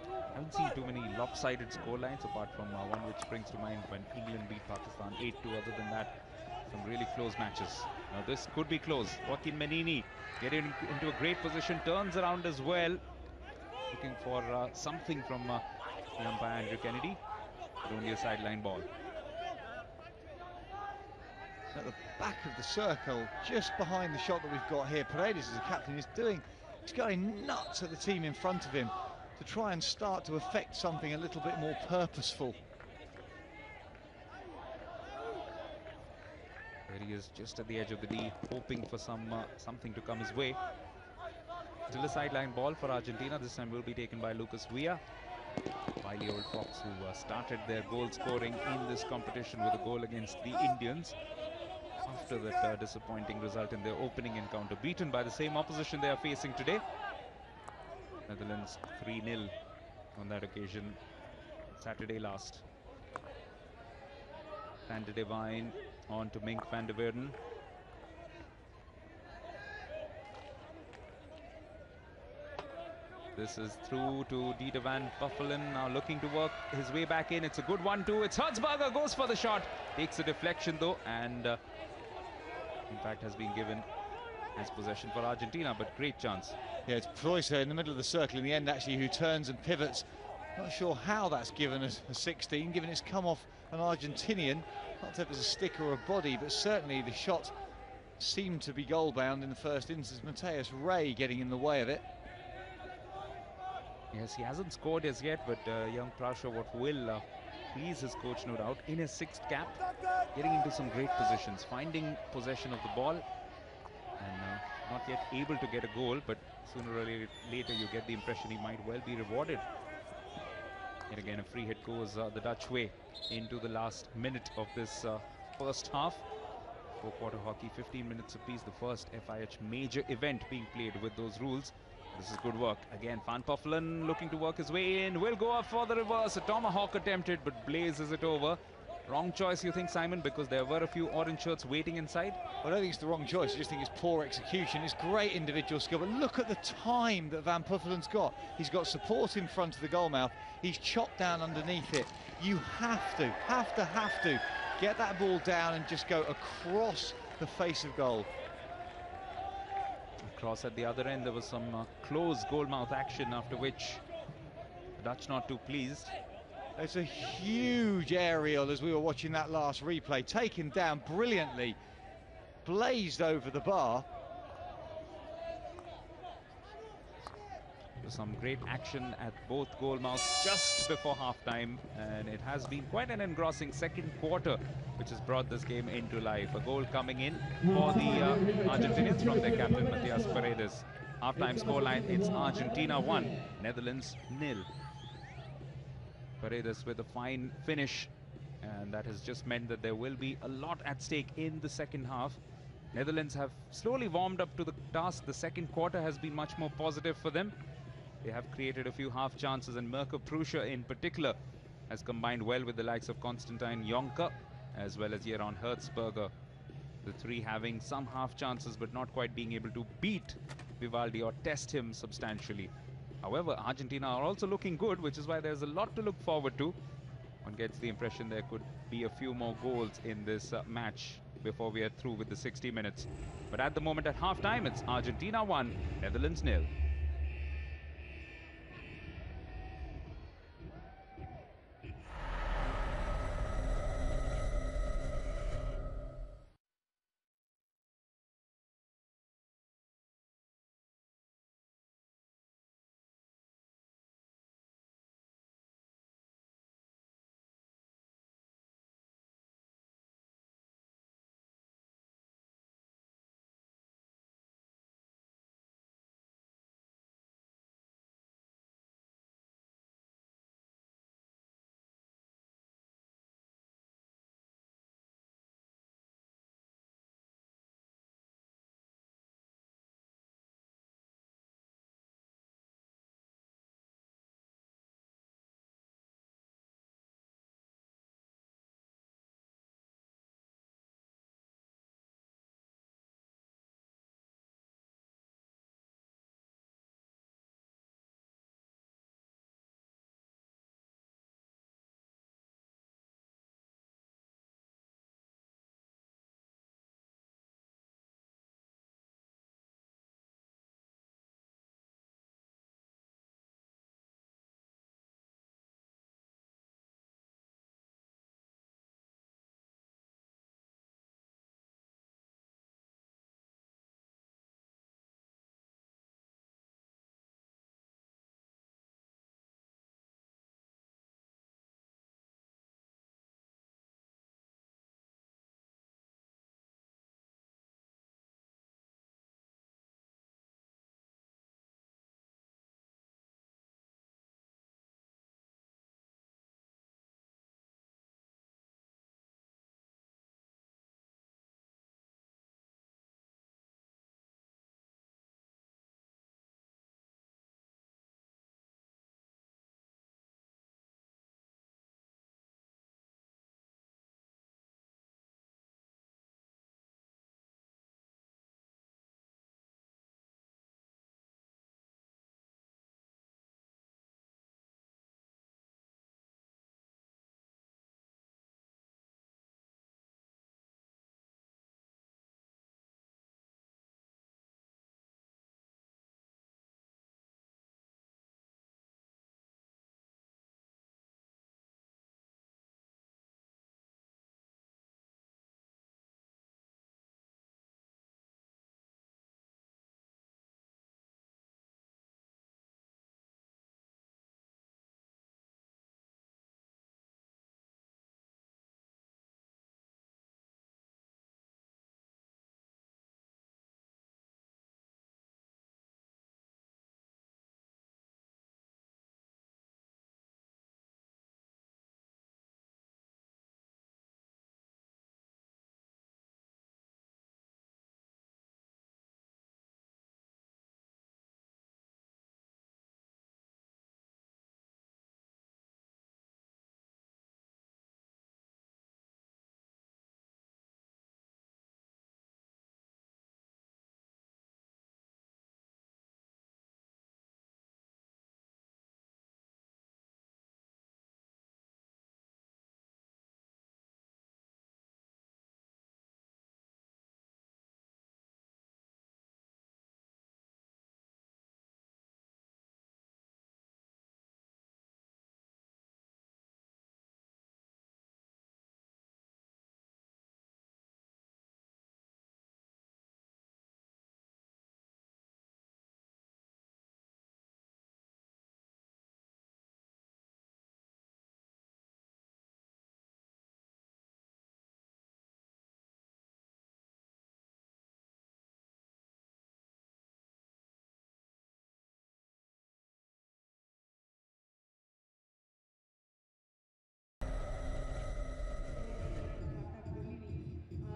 I haven't seen too many lopsided scorelines apart from one which springs to mind when England beat Pakistan 8-2. Other than that, some really close matches. Now this could be close. Joaquin Menini getting into a great position, turns around as well, looking for something from the umpire Andrew Kennedy, but only a sideline ball. At the back of the circle, just behind the shot that we've got here, Paredes as a captain he's going nuts at the team in front of him to try and start to affect something a little bit more purposeful. There he is, just at the edge of the D, hoping for something to come his way. Still a sideline ball for Argentina. This time will be taken by Lucas Villa. Wily old Fox, who started their goal scoring in this competition with a goal against the Indians after that disappointing result in their opening encounter, beaten by the same opposition they are facing today. Netherlands 3-0 on that occasion, Saturday last. Van de Devine on to Mink van der Weerden. This is through to Dieter van Buffelen, now looking to work his way back in. It's a good 1-2. It's Hertzberger, goes for the shot. Takes a deflection though, and in fact has been given as possession for Argentina, but great chance. Yeah, it's Preußer in the middle of the circle in the end actually who turns and pivots. Not sure how that's given us a 16, given it's come off an Argentinian. Not if it's a stick or a body, but certainly the shot seemed to be goal bound in the first instance. Mateus Ray getting in the way of it. Yes, he hasn't scored as yet, but young Prasha, what will please his coach, no doubt, in his 6th cap, getting into some great positions, finding possession of the ball, and not yet able to get a goal, but sooner or later you get the impression he might well be rewarded. And again, a free hit goes the Dutch way into the last minute of this first half. 4-quarter hockey, 15 minutes apiece, the first FIH major event being played with those rules. This is good work. Again, Van Puffelen looking to work his way in. Will go up for the reverse. A tomahawk attempted, but blazes it over. Wrong choice, you think, Simon, because there were a few orange shirts waiting inside? I don't think it's the wrong choice. I just think it's poor execution. It's great individual skill, but look at the time that Van Puffelen's got. He's got support in front of the goalmouth. He's chopped down underneath it. You have to get that ball down and just go across the face of goal. Across at the other end, there was some close goalmouth action, after which the Dutch not too pleased. It's a huge aerial as we were watching that last replay, taken down brilliantly, blazed over the bar. Some great action at both goalmouths just before halftime, and it has been quite an engrossing second quarter which has brought this game into life. A goal coming in for the Argentinians from their captain Matias Paredes. Halftime scoreline, it's Argentina 1, Netherlands 0. Paredes with a fine finish, and that has just meant that there will be a lot at stake in the second half. Netherlands have slowly warmed up to the task. The second quarter has been much more positive for them. They have created a few half chances, and Mirko Prussia in particular has combined well with the likes of Konstantin Jonker as well as Jeroen Hertzberger. The three having some half chances but not quite being able to beat Vivaldi or test him substantially. However, Argentina are also looking good, which is why there's a lot to look forward to. One gets the impression there could be a few more goals in this match before we are through with the 60 minutes. But at the moment at halftime, it's Argentina 1, Netherlands 0.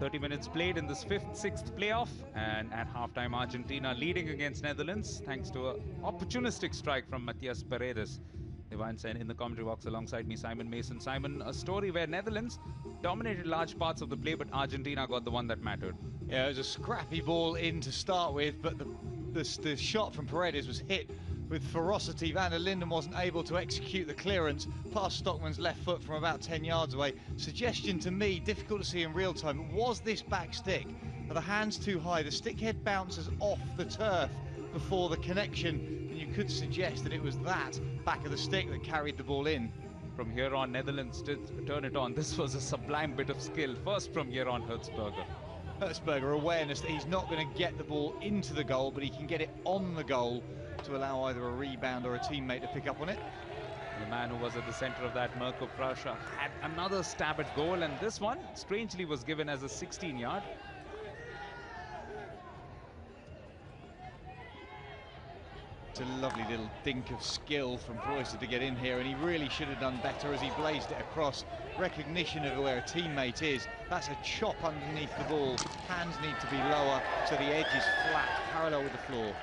30 minutes played in this sixth playoff, and at halftime Argentina leading against Netherlands thanks to an opportunistic strike from Matias Paredes. Divine Sen in the commentary box alongside me, Simon Mason. Simon, a story where Netherlands dominated large parts of the play, but Argentina got the one that mattered. Yeah, it was a scrappy ball in to start with, but the shot from Paredes was hit with ferocity. Van der Linden wasn't able to execute the clearance past Stockman's left foot from about 10 yards away. Suggestion to me, difficult to see in real time, was this back stick? Are the hands too high? The stick head bounces off the turf before the connection, and you could suggest that it was that back of the stick that carried the ball in. From here on, Netherlands did turn it on. This was a sublime bit of skill, first from Jeroen Hertzberger. Hertzberger, awareness that he's not going to get the ball into the goal, but he can get it on the goal to allow either a rebound or a teammate to pick up on it. The man who was at the centre of that, Mirko Prasha, had another stab at goal, and this one, strangely, was given as a 16-yard. It's a lovely little dink of skill from Preußer to get in here, and he really should have done better as he blazed it across. Recognition of where a teammate is. That's a chop underneath the ball. Hands need to be lower so the edge is flat, parallel with the floor.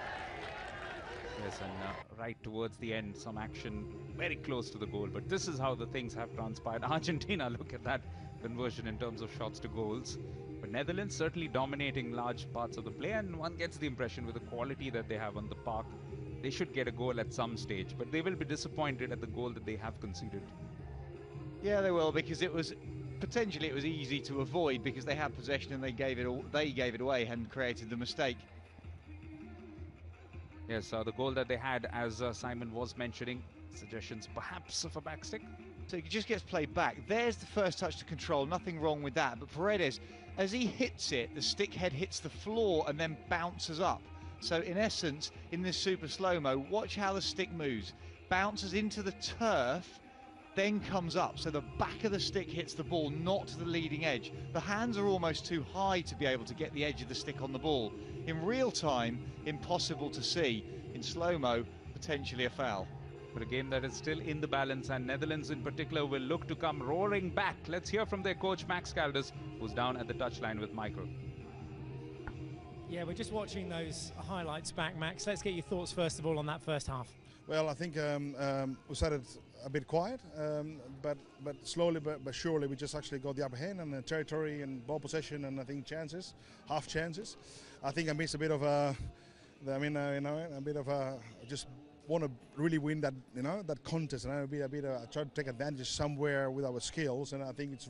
Yes, and right towards the end, some action very close to the goal. But this is how the things have transpired. Argentina, look at that conversion in terms of shots to goals. But Netherlands certainly dominating large parts of the play, and one gets the impression with the quality that they have on the park, they should get a goal at some stage. But they will be disappointed at the goal that they have conceded. Yeah, they will, because it was potentially easy to avoid because they had possession and they gave it away and created the mistake. Yes, the goal that they had, as Simon was mentioning, suggestions perhaps of a backstick. So it just gets played back. There's the first touch to control, nothing wrong with that. But Paredes, as he hits it, the stick head hits the floor and then bounces up. So in essence, in this super slow-mo, watch how the stick moves. Bounces into the turf, then comes up. So the back of the stick hits the ball, not the leading edge. The hands are almost too high to be able to get the edge of the stick on the ball. In real time, impossible to see. In slow-mo, potentially a foul. But a game that is still in the balance, and Netherlands in particular will look to come roaring back. Let's hear from their coach, Max Caldas, who's down at the touchline with Michael. Yeah, we're just watching those highlights back, Max. Let's get your thoughts first of all on that first half. Well, I think we started a bit quiet, but slowly but surely we just actually got the upper hand and the territory and ball possession and I think chances, half chances. I think I missed a bit of a bit of a just want to really win that that contest, and I try to take advantage somewhere with our skills, and I think it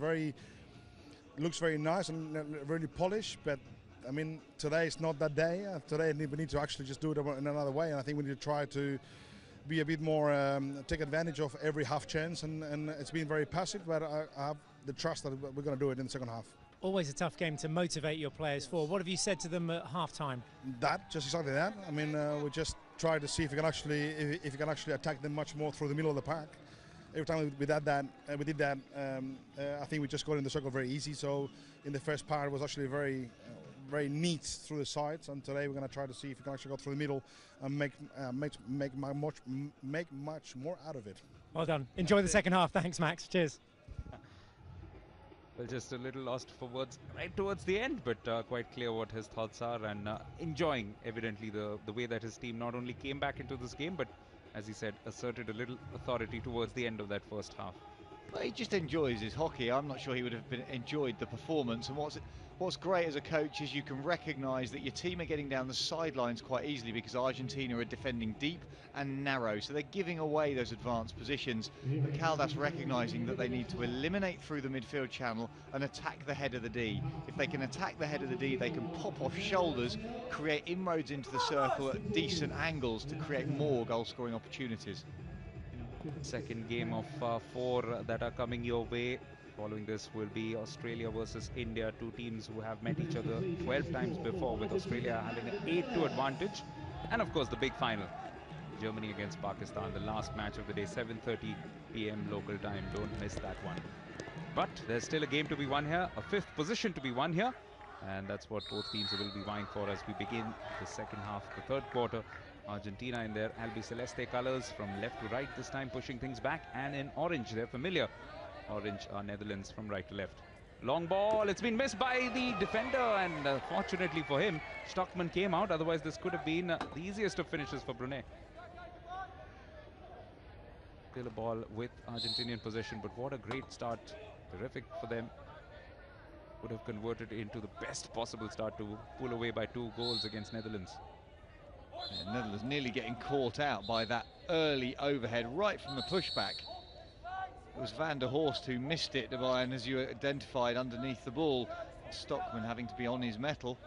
looks very nice and really polished, but I mean today is not that day. Today we need to actually just do it in another way, and I think we need to try to be a bit more take advantage of every half chance, and it's been very passive, but I have the trust that we're going to do it in the second half. Always a tough game to motivate your players for. What have you said to them at half-time? Just exactly that. I mean, we just try to see if we can actually attack them much more through the middle of the park. Every time we did that, I think we just got in the circle very easy. So in the first part, it was actually very neat through the sides, and today we're going to try to see if we can actually go through the middle and make much more out of it. Well done. Enjoy the second half. Thanks, Max. Cheers. Well, just a little lost for words right towards the end, but quite clear what his thoughts are, and enjoying evidently the way that his team not only came back into this game, but as he said, asserted a little authority towards the end of that first half. Well, he just enjoys his hockey. I'm not sure he would have enjoyed the performance. And what's great as a coach is you can recognise that your team are getting down the sidelines quite easily because Argentina are defending deep and narrow, so they're giving away those advanced positions. But Caldas recognising that they need to eliminate through the midfield channel and attack the head of the D. If they can attack the head of the D, they can pop off shoulders, create inroads into the circle at decent angles to create more goal-scoring opportunities. Second game of 4 that are coming your way. Following this will be Australia versus India, two teams who have met each other 12 times before, with Australia having an 8-2 advantage. And of course the big final, Germany against Pakistan, the last match of the day, 7:30 p.m. local time. Don't miss that one. But there's still a game to be won here, a 5th position to be won here, and that's what both teams will be vying for as we begin the second half, the third quarter. Argentina in their albiceleste colours from left to right this time, pushing things back, and in orange, their familiar orange, Netherlands from right to left. Long ball, it's been missed by the defender, and fortunately for him, Stockman came out. Otherwise, this could have been the easiest of finishes for Brunei. Still a ball with Argentinian possession, but what a great start. Terrific for them. Would have converted into the best possible start to pull away by 2 goals against Netherlands. Yeah, Netherlands nearly getting caught out by that early overhead right from the pushback. It was Van der Horst who missed it, and as you identified, underneath the ball. Stockman having to be on his mettle.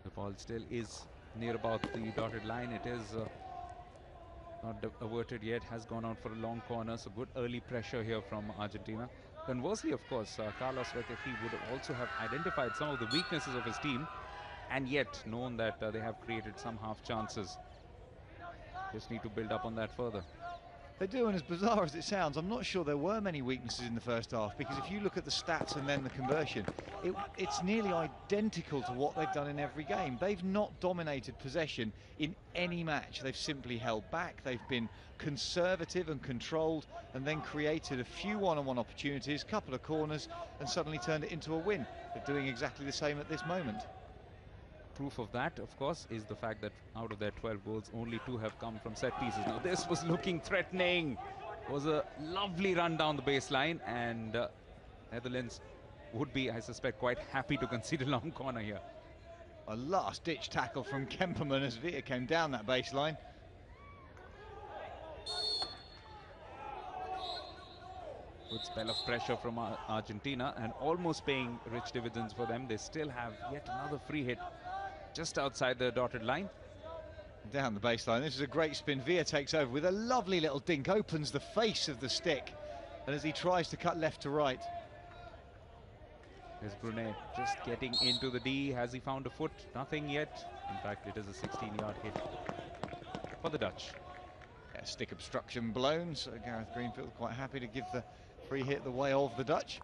The ball still is near about the dotted line. It is not averted yet, has gone out for a long corner, so good early pressure here from Argentina. Conversely, of course, Carlos Retefi would also have identified some of the weaknesses of his team and yet known that they have created some half chances. Just need to build up on that further. They do, and as bizarre as it sounds, I'm not sure there were many weaknesses in the first half, because if you look at the stats and then the conversion, it's nearly identical to what they've done in every game. They've not dominated possession in any match. They've simply held back, they've been conservative and controlled, and then created a few one-on-one opportunities, couple of corners, and suddenly turned it into a win. They're doing exactly the same at this moment. Proof of that, of course, is the fact that out of their 12 goals, only 2 have come from set pieces. Now, this was looking threatening. It was a lovely run down the baseline, and Netherlands would be, I suspect, quite happy to concede a long corner here. A last-ditch tackle from Kemperman as Via came down that baseline. Good spell of pressure from Argentina, and almost paying rich dividends for them. They still have yet another free hit just outside the dotted line. Down the baseline, this is a great spin. Via takes over with a lovely little dink, opens the face of the stick, and as he tries to cut left to right. There's Brunei just getting into the D. Has he found a foot? Nothing yet. In fact, it is a 16-yard hit for the Dutch. Yeah, stick obstruction blown, so Gareth Greenfield quite happy to give the free hit the way of the Dutch.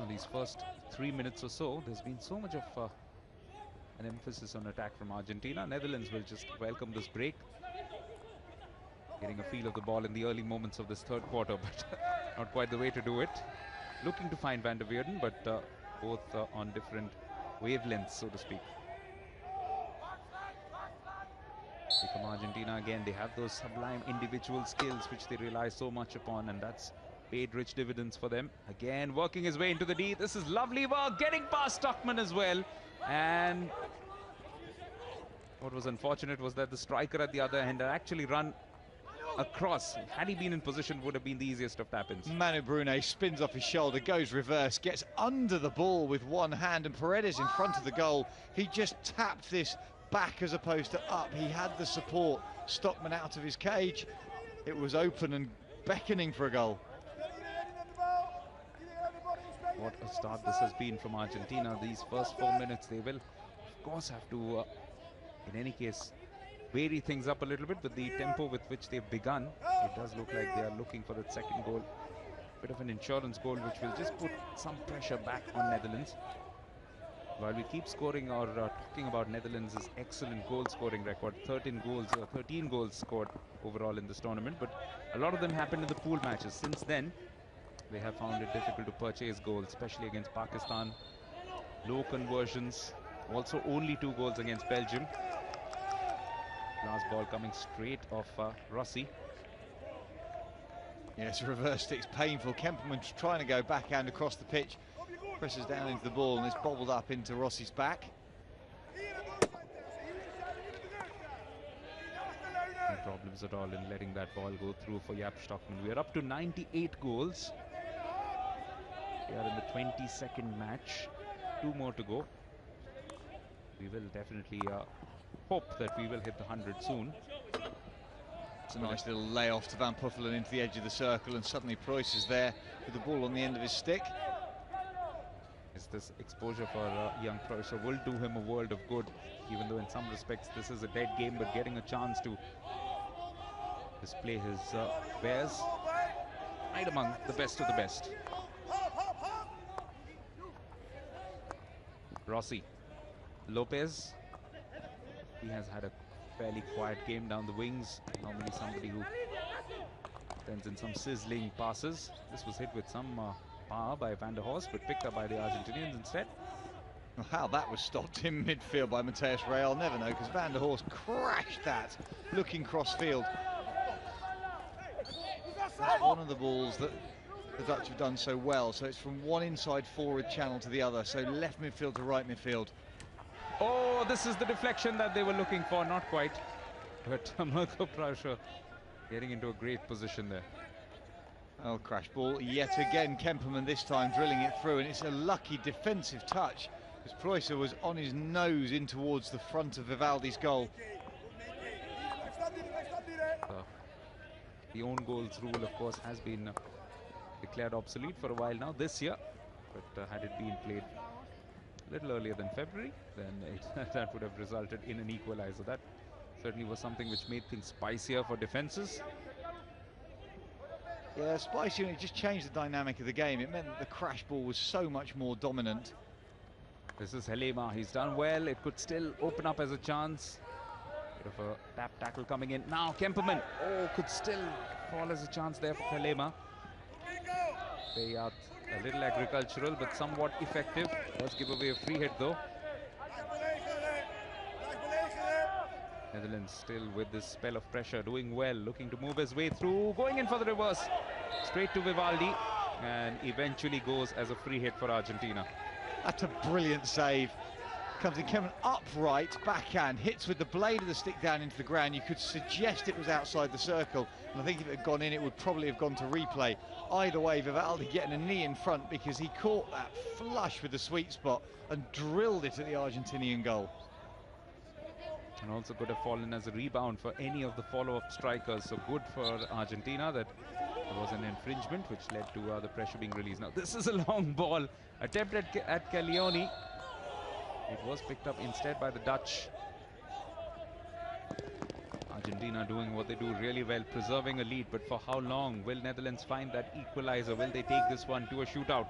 In these first 3 minutes or so, there's been so much of an emphasis on attack from Argentina. Netherlands will just welcome this break. Getting a feel of the ball in the early moments of this third quarter, but not quite the way to do it. Looking to find Van der Weerden, but both on different wavelengths, so to speak. Here come Argentina again. They have those sublime individual skills which they rely so much upon, and that's paid rich dividends for them. Again, working his way into the D. This is lovely work, getting past Stockman as well. And what was unfortunate was that the striker at the other end had actually run across. Had he been in position, would have been the easiest of tap-ins. Manu Brunei spins off his shoulder, goes reverse, gets under the ball with one hand, and Paredes in front of the goal. He just tapped this back as opposed to up. He had the support. Stockman out of his cage. It was open and beckoning for a goal. What a start this has been from Argentina. These first 4 minutes, they will, of course, have to, in any case, vary things up a little bit with the tempo with which they've begun. It does look like they are looking for that second goal. Bit of an insurance goal which will just put some pressure back on Netherlands. While we keep scoring or talking about Netherlands' excellent goal scoring record, 13 goals scored overall in this tournament, but a lot of them happened in the pool matches. Since then, they have found it difficult to purchase goals, especially against Pakistan. Low conversions, also only 2 goals against Belgium. Last ball coming straight off Rossi. Yes, reverse stick's painful. Kemperman trying to go backhand across the pitch. Presses down into the ball and it's bobbled up into Rossi's back. No problems at all in letting that ball go through for Jaap Stockman. We are up to 98 goals. We are in the 22nd match. 2 more to go. We will definitely hope that we will hit the 100 soon. It's a nice little layoff to Van Puffelen into the edge of the circle, and suddenly Preuss is there with the ball on the end of his stick. This exposure for young Preuss will do him a world of good, even though in some respects this is a dead game, but getting a chance to display his wares right among the best of the best. Rossi, Lopez, he has had a fairly quiet game down the wings. Normally somebody who sends in some sizzling passes. This was hit with some power by Van der Horst, but picked up by the Argentinians instead. Well, how that was stopped in midfield by Mateus Rey, I'll never know, because Van der Horst crashed that looking cross-field. That's one of the balls that the Dutch have done so well. So it's from one inside forward channel to the other, so left midfield to right midfield. Oh, this is the deflection that they were looking for, not quite. But Mirko Prauscher getting into a great position there. Oh, crash ball yet again. Kemperman this time drilling it through, and it's a lucky defensive touch because Preußer was on his nose in towards the front of Vivaldi's goal. The own goals rule, of course, has been declared obsolete for a while now this year, but had it been played a little earlier than February, then that would have resulted in an equalizer. That certainly was something which made things spicier for defenses. Yeah, spicy, and it just changed the dynamic of the game. It meant that the crash ball was so much more dominant. This is Helema. He's done well. It could still open up as a chance. Bit of a tap tackle coming in. Now Kemperman. Oh, could still fall as a chance there for Helema. They are a little agricultural, but somewhat effective. Does give away a free hit though. Netherlands still with this spell of pressure, doing well, looking to move his way through, going in for the reverse, straight to Vivaldi, and eventually goes as a free hit for Argentina. That's a brilliant save. Comes in Kemperman upright, backhand, hits with the blade of the stick down into the ground. You could suggest it was outside the circle, and I think if it had gone in, it would probably have gone to replay. Either way, Vivaldi getting a knee in front because he caught that flush with the sweet spot and drilled it at the Argentinian goal. And also could have fallen as a rebound for any of the follow-up strikers. So good for Argentina that there was an infringement which led to the pressure being released. Now this is a long ball attempted at Caglioni. It was picked up instead by the Dutch. Argentina doing what they do really well, preserving a lead. But for how long will Netherlands find that equalizer? Will they take this one to a shootout?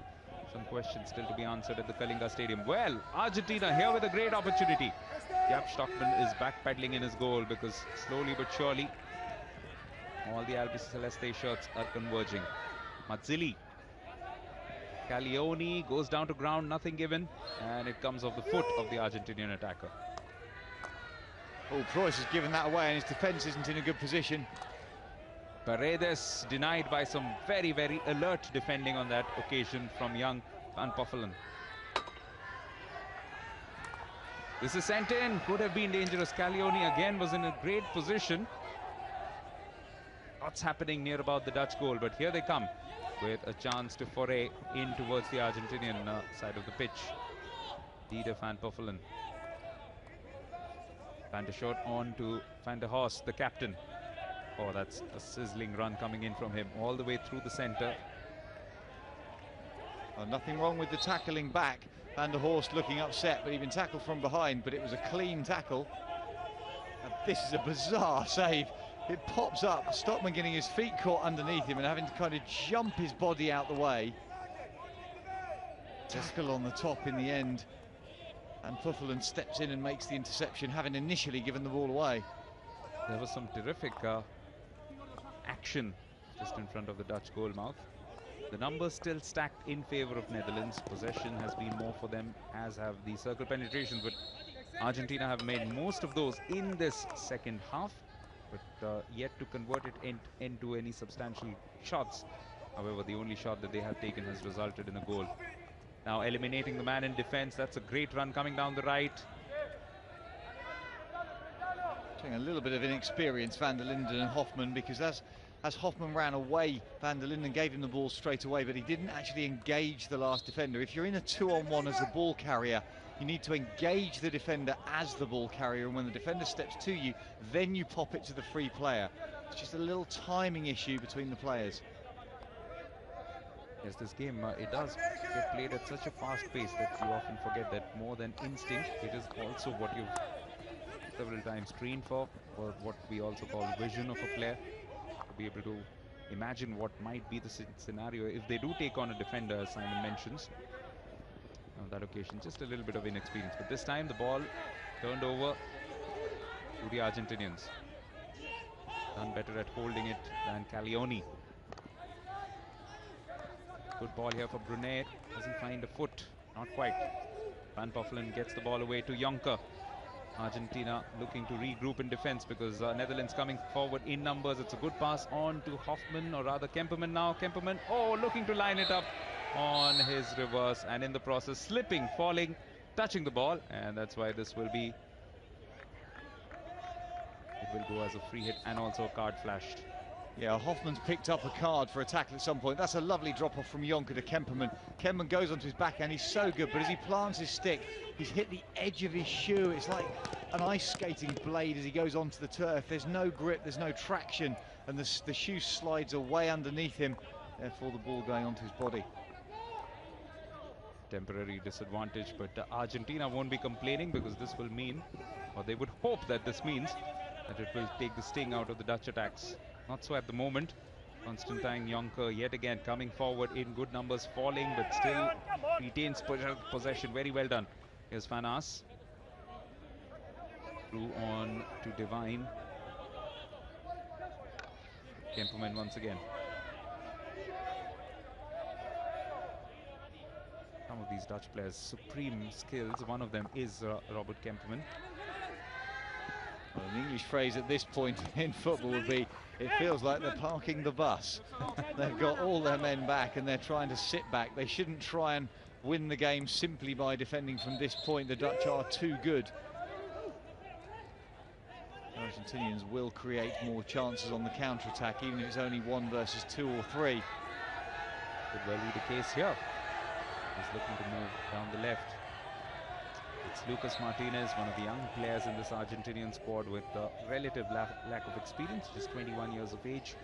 Some questions still to be answered at the Kalinga Stadium. Well, Argentina here with a great opportunity. Jaap Stockman is backpedaling in his goal because slowly but surely all the Albiceleste shots are converging. Mazzilli. Caglioni goes down to ground, nothing given, and it comes off the foot of the Argentinian attacker. Oh, Preuss has given that away and his defence isn't in a good position. Paredes denied by some very, very alert defending on that occasion from young Van Poffelen. This is sent in, could have been dangerous. Caglioni again was in a great position. Lots happening near about the Dutch goal, but here they come with a chance to foray in towards the Argentinian side of the pitch. Dieder Van Poffelen. Van der Schot on to Van der Horst, the captain. Oh, that's a sizzling run coming in from him all the way through the centre. Oh, nothing wrong with the tackling back. Van der Horst looking upset, but he'd been tackled from behind, but it was a clean tackle. And this is a bizarre save. It pops up, Stockman getting his feet caught underneath him and having to kind of jump his body out the way. Tackle on the top in the end. And Poffelen steps in and makes the interception, having initially given the ball away. There was some terrific action just in front of the Dutch goal mouth. The numbers still stacked in favour of Netherlands. Possession has been more for them, as have the circle penetrations, but Argentina have made most of those in this second half, but yet to convert it into any substantial shots. However, the only shot that they have taken has resulted in a goal. Now eliminating the man in defence. That's a great run coming down the right. Showing a little bit of inexperience, Van der Linden and Hofmann, because as Hofmann ran away, Van der Linden gave him the ball straight away, but he didn't actually engage the last defender. If you're in a 2-on-1 as the ball carrier, you need to engage the defender as the ball carrier, and when the defender steps to you, then you pop it to the free player. It's just a little timing issue between the players. Yes, this game, it does get played at such a fast pace that you often forget that more than instinct, it is also what you've several times trained for, or what we also call vision of a player, to be able to imagine what might be the scenario if they do take on a defender, as Simon mentions. On that occasion, just a little bit of inexperience, but this time the ball turned over to the Argentinians. Done better at holding it than Caglioni. Good ball here for Brunet. Does he find a foot? Not quite. Van Poffelen gets the ball away to Jonker. Argentina looking to regroup in defense because Netherlands coming forward in numbers. It's a good pass on to Hoffman, or rather Kemperman now. Kemperman, oh, looking to line it up on his reverse, and in the process slipping, falling, touching the ball, and that's why this will be, it will go as a free hit and also a card flashed. Yeah, Hoffman's picked up a card for a tackle at some point. That's a lovely drop off from Jonker to Kemperman. Kemperman goes onto his backhand. He's so good, but as he plants his stick, he's hit the edge of his shoe. It's like an ice skating blade as he goes onto the turf. There's no grip, there's no traction, and the shoe slides away underneath him. Therefore, the ball going onto his body. Temporary disadvantage, but Argentina won't be complaining because this will mean, or they would hope that this means, that it will take the sting out of the Dutch attacks. Not so at the moment. Constantine Jonker yet again coming forward in good numbers, falling but still retains possession. Very well done. Here's Van Aas. Through on to Divine. Kemperman once again. Some of these Dutch players, supreme skills. One of them is Robert Kemperman. Well, an English phrase at this point in football would be, it feels like they're parking the bus. They've got all their men back and they're trying to sit back. They shouldn't try and win the game simply by defending from this point. The Dutch are too good. Argentinians will create more chances on the counter-attack, even if it's only 1 versus 2 or 3. Could well be the case here. He's looking to move down the left. It's Lucas Martinez, one of the young players in this Argentinian squad with relative lack of experience, just 21 years of age.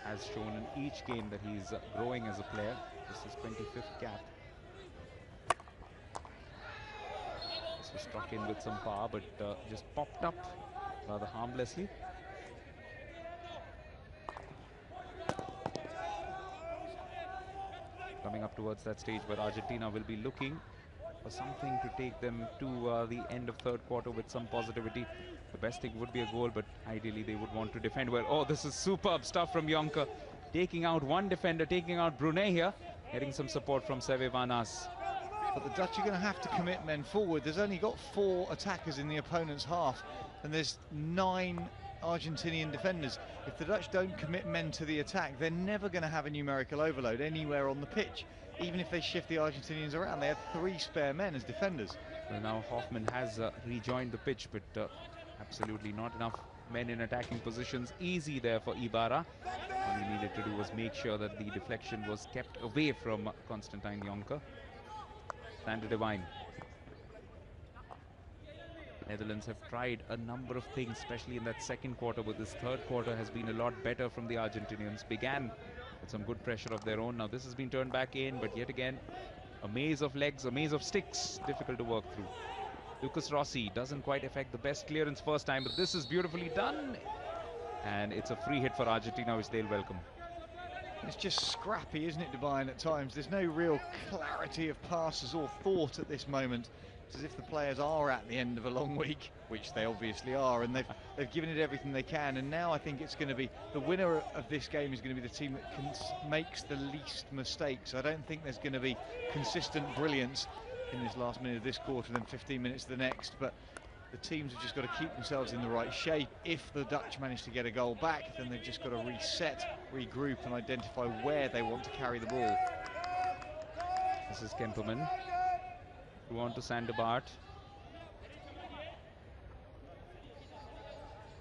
Has shown in each game that he's growing as a player. This is 25th cap. This was struck in with some power, but just popped up rather harmlessly. Coming up towards that stage where Argentina will be looking for something to take them to the end of third quarter with some positivity. The best thing would be a goal, but ideally they would want to defend well. Oh, this is superb stuff from Jonker. Taking out one defender, taking out Brunet here. Getting some support from Seve Van Aas. But the Dutch are going to have to commit men forward. There's only got 4 attackers in the opponent's half, and there's 9 Argentinian defenders. If the Dutch don't commit men to the attack, they're never going to have a numerical overload anywhere on the pitch. Even if they shift the Argentinians around, they have 3 spare men as defenders. Well, now Hoffman has rejoined the pitch, but absolutely not enough men in attacking positions. Easy there for Ibarra. All he needed to do was make sure that the deflection was kept away from Constantine Jonker. Sander Divine. Netherlands have tried a number of things, especially in that second quarter, but this third quarter has been a lot better from the Argentinians. Began with some good pressure of their own. Now this has been turned back in, but yet again, a maze of legs, a maze of sticks, difficult to work through. Lucas Rossi doesn't quite affect the best clearance first time, but this is beautifully done. And it's a free hit for Argentina, which they'll welcome. It's just scrappy, isn't it, Divine, at times? There's no real clarity of passes or thought at this moment. It's as if the players are at the end of a long week, which they obviously are, and they've given it everything they can. And now I think it's going to be the winner of this game is going to be the team that makes the least mistakes. I don't think there's going to be consistent brilliance in this last minute of this quarter than 15 minutes of the next, but the teams have just got to keep themselves in the right shape. If the Dutch manage to get a goal back, then they've just got to reset, regroup and identify where they want to carry the ball. This is Kemperman. Through on to Sandergaard.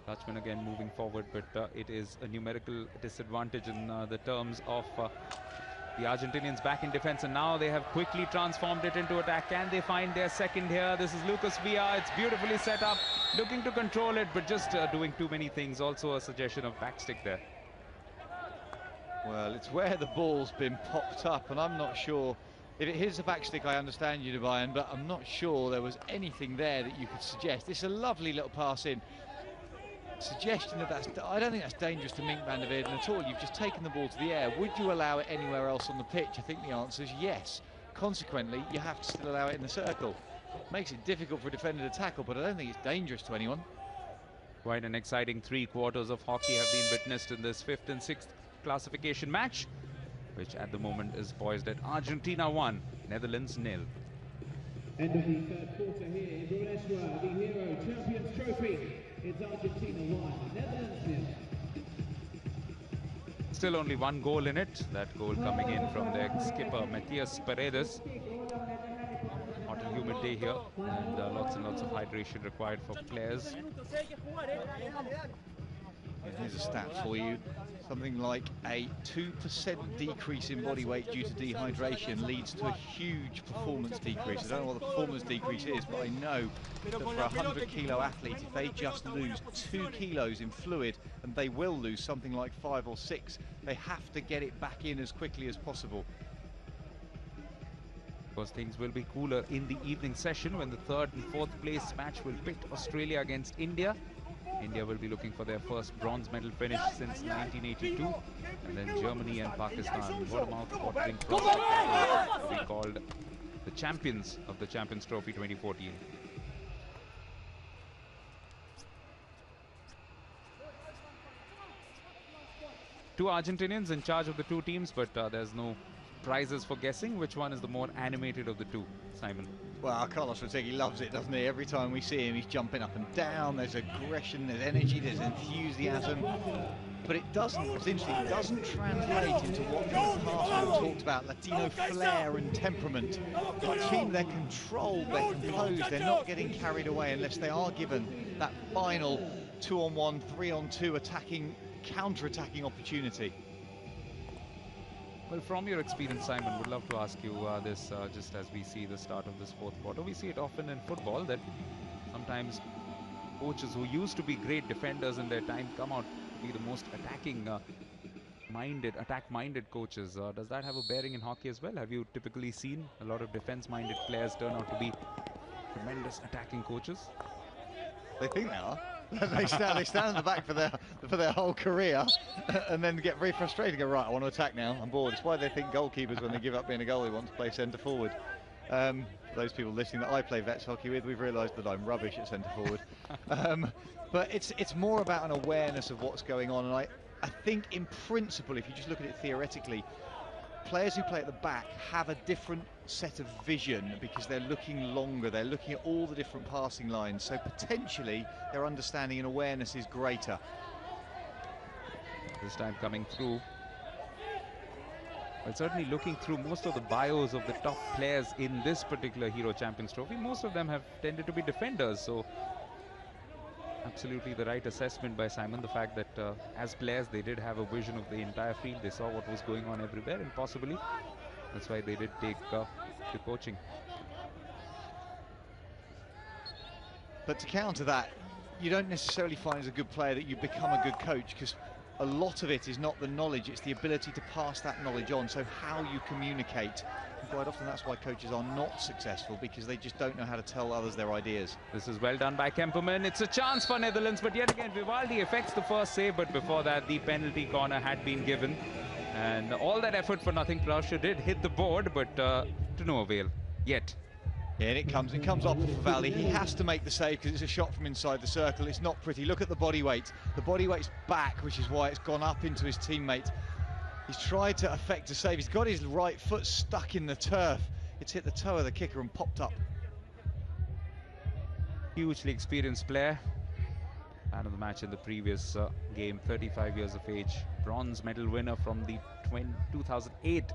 Dutchman again moving forward, but it is a numerical disadvantage in the terms of the Argentinians back in defense, and now they have quickly transformed it into attack. Can they find their second here? This is Lucas Villa. It's beautifully set up, looking to control it, but just doing too many things. Also a suggestion of backstick there. Well, it's where the ball's been popped up, and I'm not sure. If it hits a backstick, I understand you, Divine, but I'm not sure there was anything there that you could suggest. It's a lovely little pass in. Suggestion of that, I don't think that's dangerous to Mink van der Weerden at all. You've just taken the ball to the air. Would you allow it anywhere else on the pitch? I think the answer is yes. Consequently, you have to still allow it in the circle. Makes it difficult for a defender to tackle, but I don't think it's dangerous to anyone. Quite an exciting 3 quarters of hockey have been witnessed in this 5th and 6th classification match, which at the moment is poised at Argentina 1, Netherlands 0. End of the third quarter here in Brescia, the Hero Champions Trophy. It's Argentina 1, Netherlands 0. Still only 1 goal in it. That goal coming in from their skipper Matthias Paredes. Hot and humid day here, and lots of hydration required for players. Here's a stat for you. Something like a 2% decrease in body weight due to dehydration leads to a huge performance decrease. I don't know what the performance decrease is, but I know that for a 100-kilo athlete, if they just lose 2 kilos in fluid, and they will lose something like 5 or 6, they have to get it back in as quickly as possible. Because things will be cooler in the evening session when the 3rd and 4th place match will pit Australia against India. India will be looking for their first bronze medal finish since 1982, and then Germany and Pakistan. What a mouth-watering prospect that will be called the champions of the Champions Trophy 2014. Two Argentinians in charge of the 2 teams, but there's no prizes for guessing which one is the more animated of the 2, Simon. Well, Carlos Rodriguez loves it, doesn't he? Every time we see him, he's jumping up and down. There's aggression, there's energy, there's enthusiasm. But it doesn't, what's interesting, it doesn't translate into what in the past we've talked about, Latino flair and temperament. The team, they're controlled, they're composed, they're not getting carried away unless they are given that final 2-on-1, 3-on-2 attacking, counter-attacking opportunity. Well, from your experience, Simon, would love to ask you this just as we see the start of this 4th quarter. We see it often in football that sometimes coaches who used to be great defenders in their time come out to be the most attack-minded coaches. Does that have a bearing in hockey as well? Have you typically seen a lot of defense-minded players turn out to be tremendous attacking coaches? They think they are. they stand in the back for their whole career, and then get very frustrated. Go, right, I want to attack now. I'm bored. It's why they think goalkeepers, when they give up being a goalie, want to play centre forward. Those people listening that I play vets hockey with, we've realised that I'm rubbish at centre forward. But it's more about an awareness of what's going on, and I think in principle, if you just look at it theoretically, players who play at the back have a different set of vision because they're looking longer, they're looking at all the different passing lines, so potentially their understanding and awareness is greater. This time coming through, well, certainly looking through most of the bios of the top players in this particular Hero Champions Trophy, most of them have tended to be defenders, so absolutely the right assessment by Simon. The fact that as players they did have a vision of the entire field, they saw what was going on everywhere, and possibly that's why they did take to coaching. But to counter that, you don't necessarily find as a good player that you become a good coach, because a lot of it is not the knowledge, it's the ability to pass that knowledge on, so how you communicate. And quite often that's why coaches are not successful, because they just don't know how to tell others their ideas. This is well done by Kemperman. It's a chance for Netherlands, but yet again Vivaldi affects the first save, but before that the penalty corner had been given, and all that effort for nothing. Plauscher did hit the board, but to no avail yet. Yeah, and it comes off for Vivaldi. He has to make the save because it's a shot from inside the circle. It's not pretty. Look at the body weight. The body weight's back, which is why it's gone up into his teammate. He's tried to effect a save. He's got his right foot stuck in the turf. It's hit the toe of the kicker and popped up. Hugely experienced player. Man of the match in the previous game, 35 years of age. Bronze medal winner from the 2008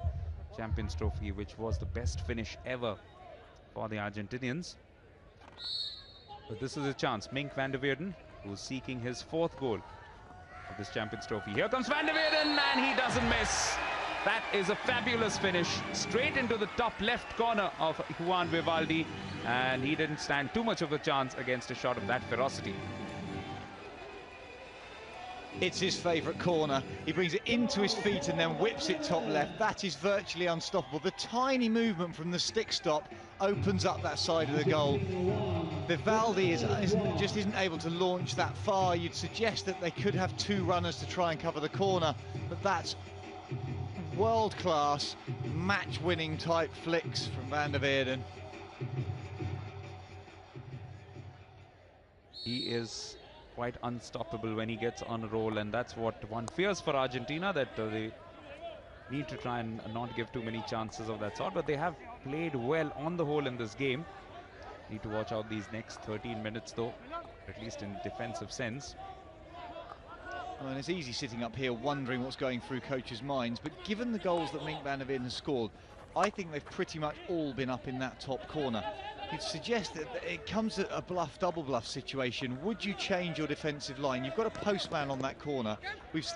Champions Trophy, which was the best finish ever for the Argentinians. But this is a chance. Mink van der Weerden, who's seeking his 4th goal of this Champions Trophy. Here comes van der Weerden, and he doesn't miss. That is a fabulous finish, straight into the top left corner of Juan Vivaldi, and he didn't stand too much of a chance against a shot of that ferocity. It's his favourite corner. He brings it into his feet and then whips it top left. That is virtually unstoppable. The tiny movement from the stick stop opens up that side of the goal. Vivaldi just isn't able to launch that far. You'd suggest that they could have 2 runners to try and cover the corner, but that's world-class, match-winning type flicks from van der Weerden. He is quite unstoppable when he gets on a roll, and that's what one fears for Argentina, that they need to try and not give too many chances of that sort. But they have played well on the whole in this game. Need to watch out these next 13 minutes though, at least in defensive sense. Well, and it's easy sitting up here wondering what's going through coaches' minds, but given the goals that Mink van der Weerden has scored, I think they've pretty much all been up in that top corner. You'd suggest that it comes at a bluff, double bluff situation. Would you change your defensive line? You've got a postman on that corner.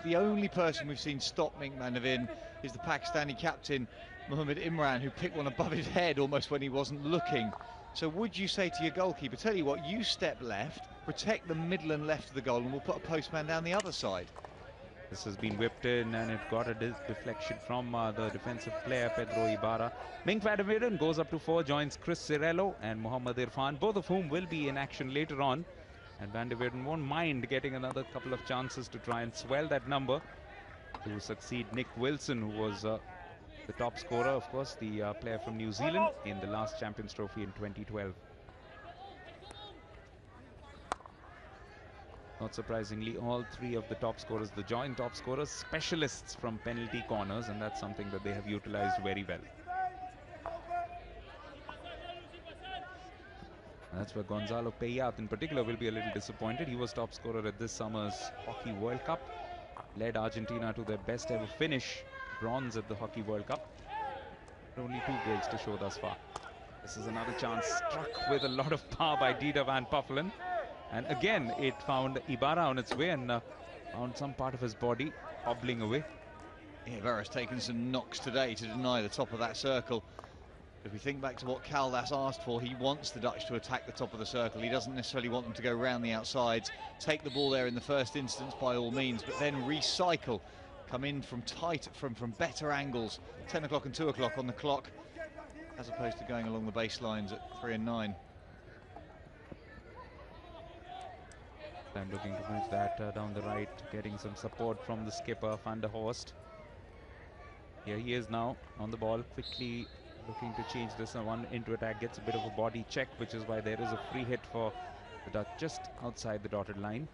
The only person we've seen stop Mink van der Weerden is the Pakistani captain, Mohammad Imran, who picked one above his head almost when he wasn't looking. So would you say to your goalkeeper, tell you what, you step left, protect the middle and left of the goal, and we'll put a postman down the other side? This has been whipped in, and it got a deflection from the defensive player, Pedro Ibarra. Mink van der Weerden goes up to 4, joins Chris Cirello and Mohammad Irfan, both of whom will be in action later on. And van der Weerden won't mind getting another couple of chances to try and swell that number to succeed Nick Wilson, who was the top scorer, of course, the player from New Zealand in the last Champions Trophy in 2012. Not surprisingly, all 3 of the top scorers, the joint top scorers, specialists from penalty corners, and that's something that they have utilized very well. And that's where Gonzalo Payat in particular will be a little disappointed. He was top scorer at this summer's Hockey World Cup, led Argentina to their best ever finish, bronze at the Hockey World Cup. Only 2 goals to show thus far. This is another chance, struck with a lot of power by Dieter van Puffelen. And again, it found Ibarra on its way and found some part of his body hobbling away. Yeah, Ibarra's taken some knocks today to deny the top of that circle. If we think back to what Caldas asked for, he wants the Dutch to attack the top of the circle. He doesn't necessarily want them to go round the outsides, take the ball there in the first instance by all means, but then recycle, come in from tight, from better angles, 10 o'clock and 2 o'clock on the clock, as opposed to going along the baselines at 3 and 9. I'm looking to move that down the right, getting some support from the skipper, Van der Horst. Here he is now on the ball, quickly looking to change this one into attack, gets a bit of a body check, which is why there is a free hit for the Dutch just outside the dotted line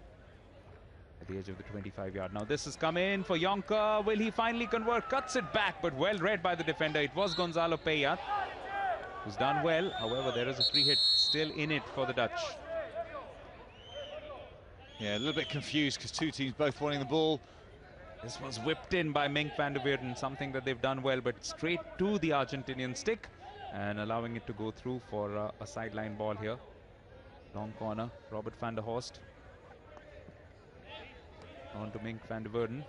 at the edge of the 25-yard. Now this has come in for Jonker. Will he finally convert? Cuts it back, but well read by the defender. It was Gonzalo Payat, who's done well. However, there is a free hit still in it for the Dutch. Yeah, a little bit confused because 2 teams both wanting the ball. This was whipped in by Mink van der Weerden, something that they've done well, but straight to the Argentinian stick and allowing it to go through for a sideline ball here. Long corner, Robert van der Horst. On to Mink van der Weerden.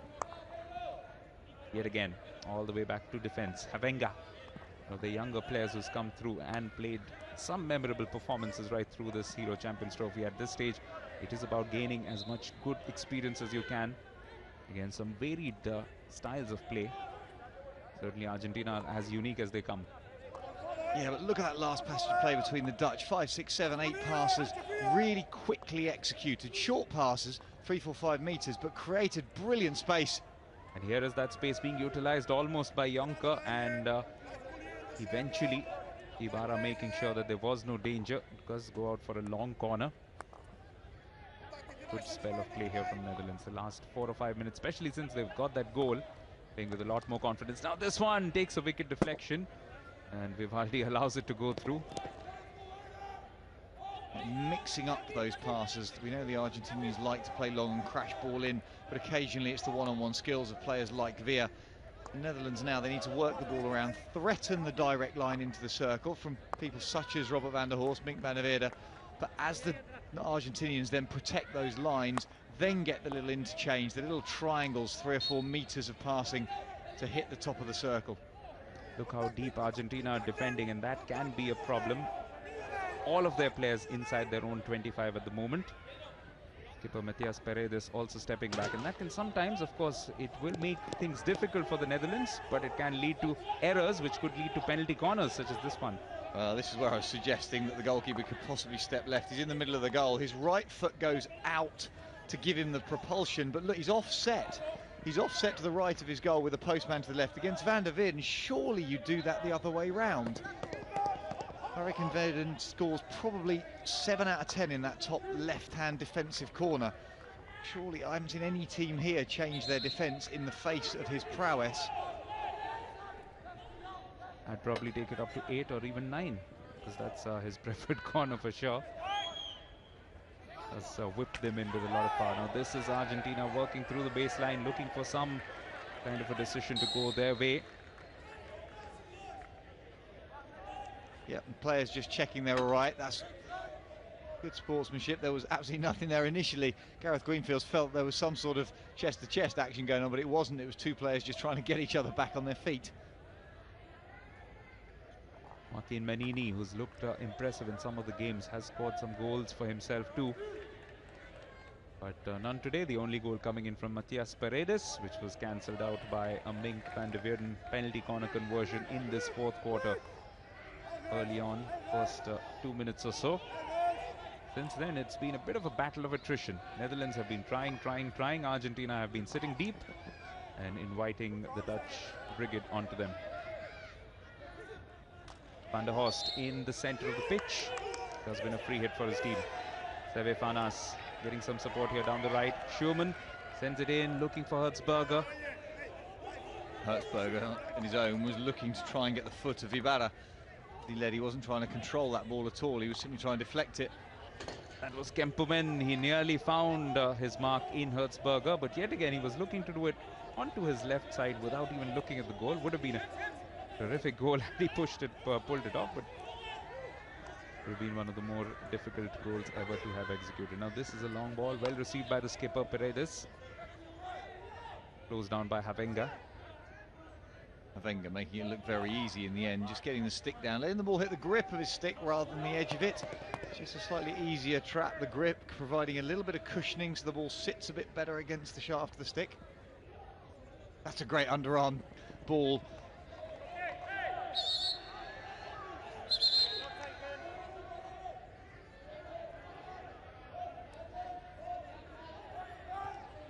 Yet again, all the way back to defense. Havenga, one of the younger players who's come through and played some memorable performances right through this Hero Champions Trophy. At this stage, it is about gaining as much good experience as you can. Again, some varied styles of play. Certainly Argentina are as unique as they come. Yeah, but look at that last passage of play between the Dutch. 5, 6, 7, 8 passes, really quickly executed. Short passes, 3, 4, 5 meters, but created brilliant space. And here is that space being utilized almost by Jonker, and eventually Ibarra making sure that there was no danger, because go out for a long corner. Good spell of play here from Netherlands the last 4 or 5 minutes, especially since they've got that goal, playing with a lot more confidence. Now this one takes a wicked deflection and Vivaldi allows it to go through. Mixing up those passes. We know the Argentinians like to play long and crash ball in, but occasionally it's the one-on-one skills of players like Villa. The Netherlands now, they need to work the ball around, threaten the direct line into the circle from people such as Robert van der Horst, Mink van der Weerden, but as the Argentinians then protect those lines, then get the little interchange, the little triangles, 3 or 4 meters of passing to hit the top of the circle. Look how deep Argentina are defending, and that can be a problem. All of their players inside their own 25 at the moment. Skipper Matthias Paredes also stepping back, and that can sometimes, of course, it will make things difficult for the Netherlands, but it can lead to errors which could lead to penalty corners such as this one. This is where I was suggesting that the goalkeeper could possibly step left. He's in the middle of the goal. His right foot goes out to give him the propulsion, but look, he's offset. He's offset to the right of his goal with a postman to the left. Against van der Weerden, surely you do that the other way round. I reckon Weerden scores probably 7 out of 10 in that top left-hand defensive corner. surely I haven't seen any team here change their defence in the face of his prowess. I'd probably take it up to 8 or even 9, because that's his preferred corner for sure. Has whipped them in with a lot of power. Now this is Argentina working through the baseline, looking for some kind of a decision to go their way. Yeah, and players just checking they're all right. That's good sportsmanship. There was absolutely nothing there initially. Gareth Greenfields felt there was some sort of chest-to-chest action going on, but it wasn't. It was two players just trying to get each other back on their feet. Martin Manini, who's looked impressive in some of the games, has scored some goals for himself too. But none today. The only goal coming in from Matthias Paredes, which was cancelled out by a Mink van der Weerden penalty corner conversion in this fourth quarter. Early on, first 2 minutes or so. Since then, it's been a bit of a battle of attrition. Netherlands have been trying. Argentina have been sitting deep and inviting the Dutch brigade onto them. Van der Horst in the center of the pitch. There's been a free hit for his team. Seve Fanas getting some support here down the right. Schumann sends it in, looking for Hertzberger. Hertzberger, in his own, was looking to try and get the foot of Ibarra. He wasn't trying to control that ball at all. He was simply trying to deflect it. That was Kempumen. He nearly found his mark in Hertzberger, but yet again he was looking to do it onto his left side without even looking at the goal. Would have been a terrific goal had he pushed it, pulled it off, but it would have been one of the more difficult goals ever to have executed. Now this is a long ball, well received by the skipper Paredes. Closed down by Havenga. Havenga making it look very easy in the end, just getting the stick down, letting the ball hit the grip of his stick rather than the edge of it. Just a slightly easier trap, the grip, providing a little bit of cushioning so the ball sits a bit better against the shaft of the stick. That's a great underarm ball.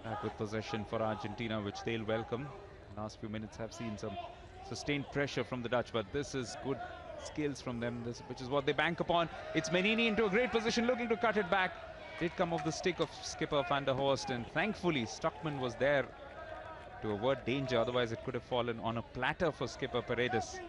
Back with possession for Argentina, which they'll welcome. Last few minutes have seen some sustained pressure from the Dutch, but this is good skills from them, which is what they bank upon. It's Menini into a great position, looking to cut it back. Did come off the stick of skipper Van der Horst, and thankfully Stockman was there to avert danger. Otherwise it could have fallen on a platter for skipper Paredes.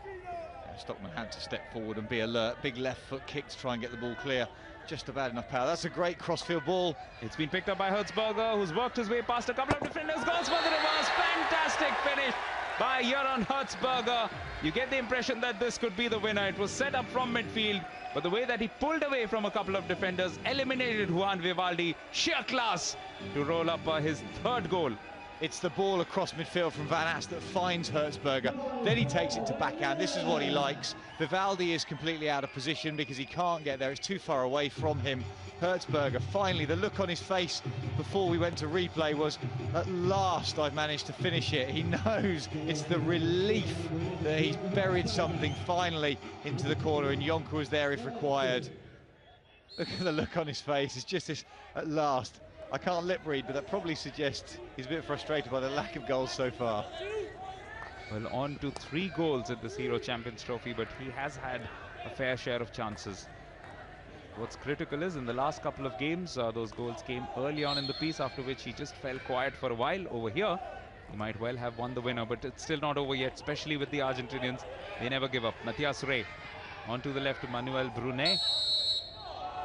Yeah, Stockman had to step forward and be alert. Big left foot kick to try and get the ball clear. Just about enough power. That's a great crossfield ball. It's been picked up by Hertzberger, who's worked his way past a couple of defenders. Goes for the reverse. Fantastic finish by Jeroen Hertzberger. You get the impression that this could be the winner. It was set up from midfield, but the way that he pulled away from a couple of defenders, eliminated Juan Vivaldi. Sheer class to roll up his third goal. It's the ball across midfield from Van Ast that finds Hertzberger. Then he takes it to backhand. This is what he likes. Vivaldi is completely out of position because he can't get there. It's too far away from him. Hertzberger, finally, the look on his face before we went to replay was, at last I've managed to finish it. He knows it's the relief that he's buried something finally into the corner, and Jonker was there if required. Look at the look on his face. It's just this, at last. I can't lip read, but that probably suggests he's a bit frustrated by the lack of goals so far. Well, on to 3 goals at this Hero Champions Trophy, but he has had a fair share of chances. What's critical is in the last couple of games, those goals came early on in the piece, after which he just fell quiet for a while. Over here, he might well have won the winner, but it's still not over yet, especially with the Argentinians. They never give up. Matthias Rey onto the left to Manuel Brunet,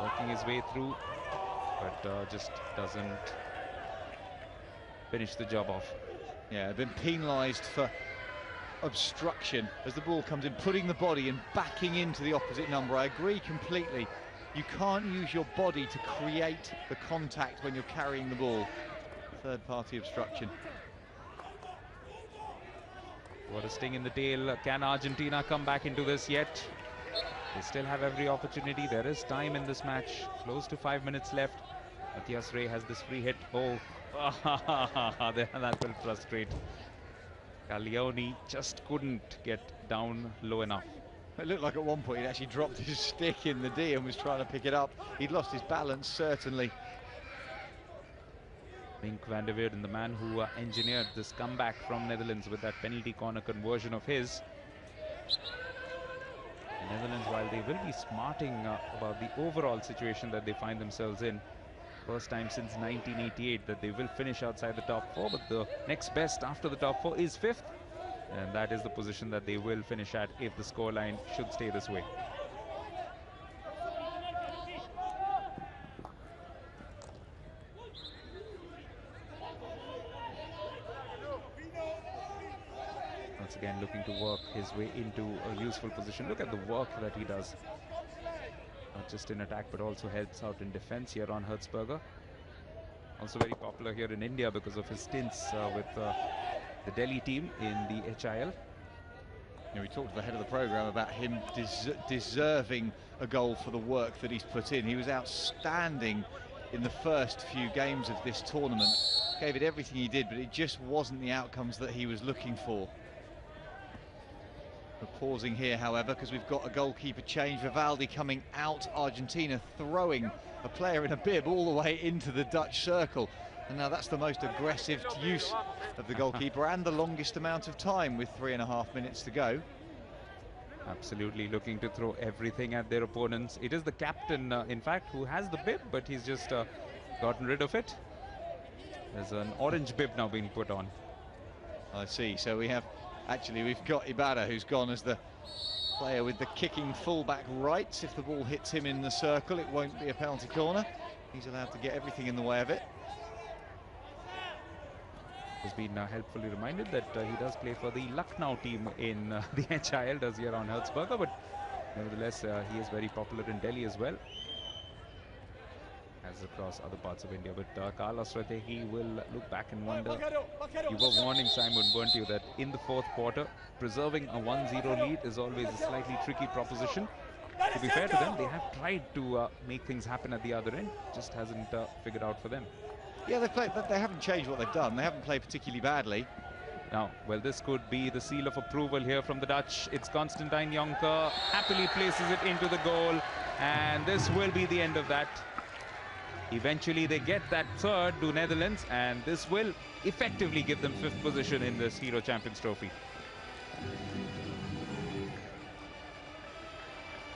working his way through, but just doesn't finish the job off. Yeah, been penalised for obstruction as the ball comes in, putting the body and backing into the opposite number. I agree completely. You can't use your body to create the contact when you're carrying the ball. Third party obstruction. What a sting in the tail. Can Argentina come back into this yet? They still have every opportunity. There is time in this match. Close to 5 minutes left. Matthias Rey has this free hit. Oh, that will frustrate. Caglioni just couldn't get down low enough. It looked like at one point he'd actually dropped his stick in the D and was trying to pick it up. He'd lost his balance, certainly. Mink van der Weerden, the man who engineered this comeback from Netherlands with that penalty corner conversion of his. The Netherlands, while they will be smarting about the overall situation that they find themselves in, First time since 1988 that they will finish outside the top 4, but the next best after the top 4 is 5th, and that is the position that they will finish at if the scoreline should stay this way. Once again looking to work his way into a useful position. Look at the work that he does. Not just in attack, but also helps out in defense here on Hertzberger. Also very popular here in India because of his stints with the Delhi team in the HIL. We talked ahead of the programme about him deserving a goal for the work that he's put in. He was outstanding in the first few games of this tournament. Gave it everything he did, but it just wasn't the outcomes that he was looking for. We're pausing here, however, because we've got a goalkeeper change. Vivaldi coming out, Argentina throwing a player in a bib all the way into the Dutch circle. And now that's the most aggressive use of the goalkeeper and the longest amount of time with 3.5 minutes to go. Absolutely looking to throw everything at their opponents. It is the captain, in fact, who has the bib, but he's just gotten rid of it. There's an orange bib now being put on. I see. So we've got Ibarra, who's gone as the player with the kicking fullback rights. If the ball hits him in the circle, it won't be a penalty corner. He's allowed to get everything in the way of it. Has been helpfully reminded that he does play for the Lucknow team in the HIL, does here on Hertzberger, but nevertheless he is very popular in Delhi as well as across other parts of India. But Carlos Retegi will look back and wonder. You were warning, Simon, weren't you, that in the fourth quarter preserving a 1-0 lead is always a slightly tricky proposition. To be fair to them, they have tried to make things happen at the other end, just hasn't figured out for them. Yeah, they haven't changed what they've done. They haven't played particularly badly. Now, well, this could be the seal of approval here from the Dutch. It's Constantijn Jonker, happily places it into the goal, and this will be the end of that. Eventually, they get that third to Netherlands, and this will effectively give them 5th position in this Hero Champions Trophy.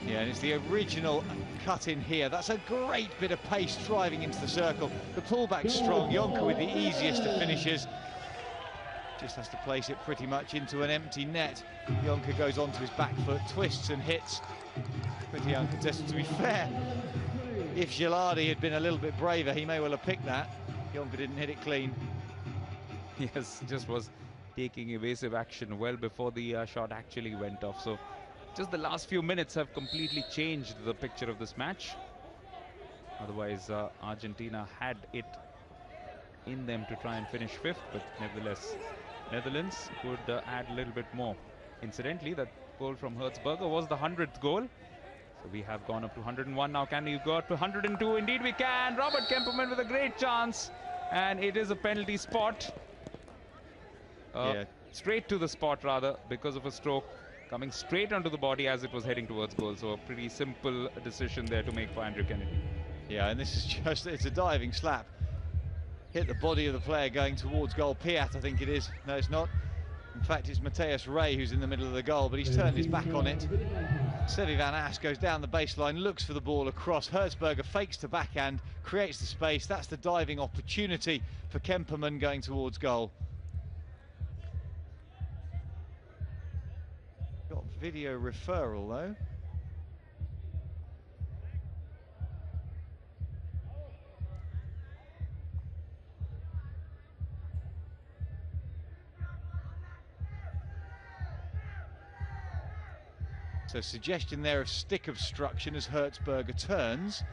Yeah, and it's the original cut in here. That's a great bit of pace driving into the circle. The pullback's strong. Jonker with the easiest of finishes. Just has to place it pretty much into an empty net. Jonker goes onto his back foot, twists and hits. Pretty uncontested, to be fair. If Gilardi had been a little bit braver, he may well have picked that. Jonker didn't hit it clean. Yes, just was taking evasive action well before the shot actually went off. So just the last few minutes have completely changed the picture of this match. Otherwise, Argentina had it in them to try and finish 5th, but nevertheless, Netherlands could add a little bit more. Incidentally, that goal from Hertzberger was the 100th goal. So we have gone up to 101 now. Can we go up to 102? Indeed we can. Robert Kemperman with a great chance, and it is a penalty spot. Straight to the spot, rather, because of a stroke coming straight onto the body as it was heading towards goal. So a pretty simple decision there to make for Andrew Kennedy. Yeah, and this is just, it's a diving slap. Hit the body of the player going towards goal. Piat, I think it is. No, it's not. In fact, it's Matthias Ray who's in the middle of the goal, but he's turned his back on it. Sevi van As goes down the baseline, looks for the ball across. Hertzberger fakes to backhand, creates the space. That's the diving opportunity for Kemperman going towards goal. Got video referral though. So suggestion there of stick obstruction as Hertzberger turns.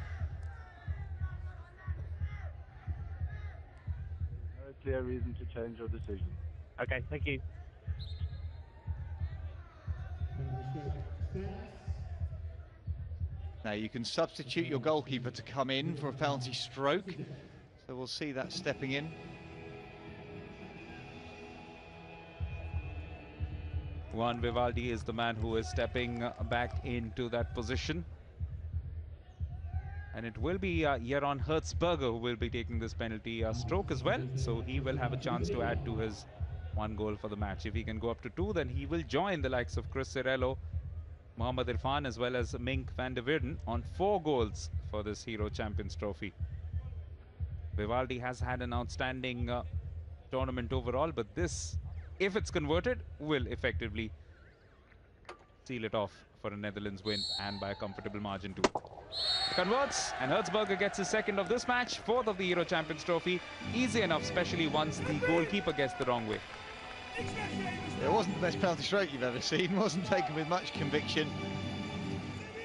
No clear reason to change your decision. Okay, thank you. Now you can substitute your goalkeeper to come in for a penalty stroke. So we'll see that stepping in. Juan Vivaldi is the man who is stepping back into that position. And it will be Jeroen Hertzberger who will be taking this penalty stroke as well. So he will have a chance to add to his 1 goal for the match. If he can go up to 2, then he will join the likes of Chris Cirello, Mohamed Irfan, as well as Mink van der Weerden on 4 goals for this Hero Champions Trophy. Vivaldi has had an outstanding tournament overall, but this, if it's converted, will effectively seal it off for a Netherlands win, and by a comfortable margin too. Converts, and Herzberger gets his second of this match, fourth of the Euro Champions Trophy. Easy enough, especially once the goalkeeper gets the wrong way. It wasn't the best penalty stroke you've ever seen, wasn't taken with much conviction.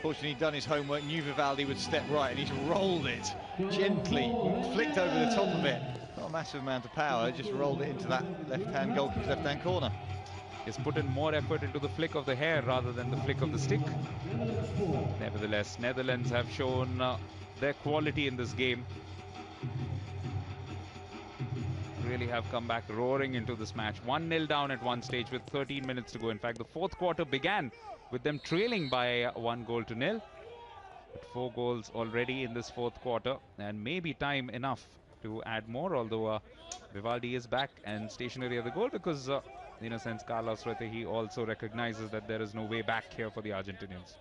Fortunately, he'd done his homework, knew Vivaldi would step right, and he's rolled it gently, flicked over the top of it. Not a massive amount of power, just rolled it into that left-hand goalkeeper's left-hand corner. He's put in more effort into the flick of the hair rather than the flick of the stick. Nevertheless, Netherlands have shown their quality in this game. Really have come back roaring into this match. 1-0 down at one stage with 13 minutes to go. In fact, the fourth quarter began with them trailing by 1-0. But 4 goals already in this fourth quarter, and maybe time enough to add more, although Vivaldi is back and stationary at the goal because in a sense, Carlos Retehi also recognizes that there is no way back here for the Argentinians.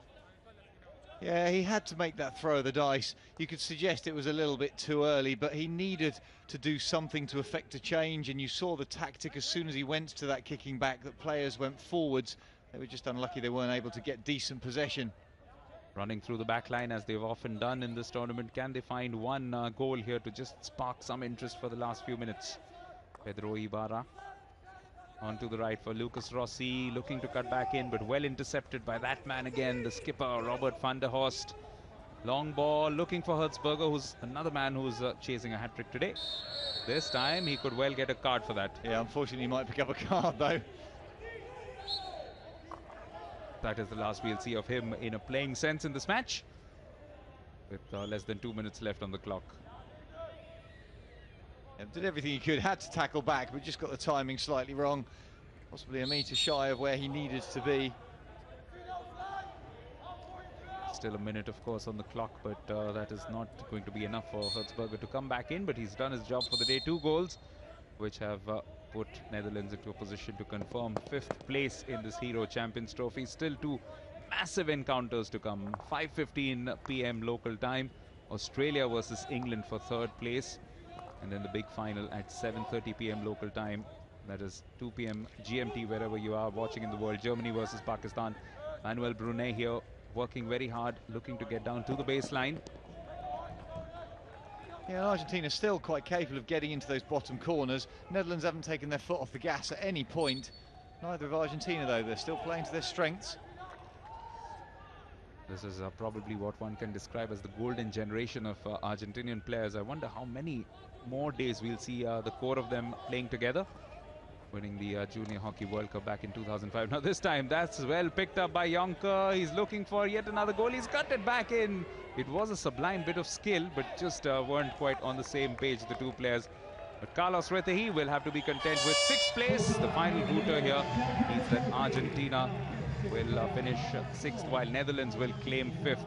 Yeah, he had to make that throw of the dice. You could suggest it was a little bit too early, but he needed to do something to effect a change, and you saw the tactic as soon as he went to that kicking back, that players went forwards. They were just unlucky they weren't able to get decent possession. Running through the back line as they've often done in this tournament. Can they find one goal here to just spark some interest for the last few minutes? Pedro Ibarra onto the right for Lucas Rossi, looking to cut back in, but well intercepted by that man again, the skipper Robert van der Horst. Long ball, looking for Herzberger, who's another man who's chasing a hat-trick today. This time he could well get a card for that. Yeah, unfortunately he might pick up a card though. That is the last we'll see of him in a playing sense in this match, with less than 2 minutes left on the clock. Yeah, did everything he could, had to tackle back, but just got the timing slightly wrong. Possibly a metre shy of where he needed to be. Still a minute, of course, on the clock, but that is not going to be enough for Herzberger to come back in, but he's done his job for the day. 2 goals, which have put Netherlands into a position to confirm 5th place in this Hero Champions Trophy. Still 2 massive encounters to come. 5:15 p.m. local time. Australia versus England for 3rd place. And then the big final at 7:30 p.m. local time. That is 2 p.m. GMT, wherever you are watching in the world. Germany versus Pakistan. Manuel Brunet here working very hard, looking to get down to the baseline. Yeah, Argentina still quite capable of getting into those bottom corners. Netherlands haven't taken their foot off the gas at any point. Neither of Argentina, though. They're still playing to their strengths. This is probably what one can describe as the golden generation of Argentinian players. I wonder how many more days we'll see the core of them playing together, winning the Junior Hockey World Cup back in 2005. Now this time, that's well picked up by Jonker. He's looking for yet another goal. He's cut it back in. It was a sublime bit of skill, but just weren't quite on the same page, the 2 players. But Carlos Retehi will have to be content with 6th place. The final booter here means that Argentina will finish 6th, while Netherlands will claim 5th.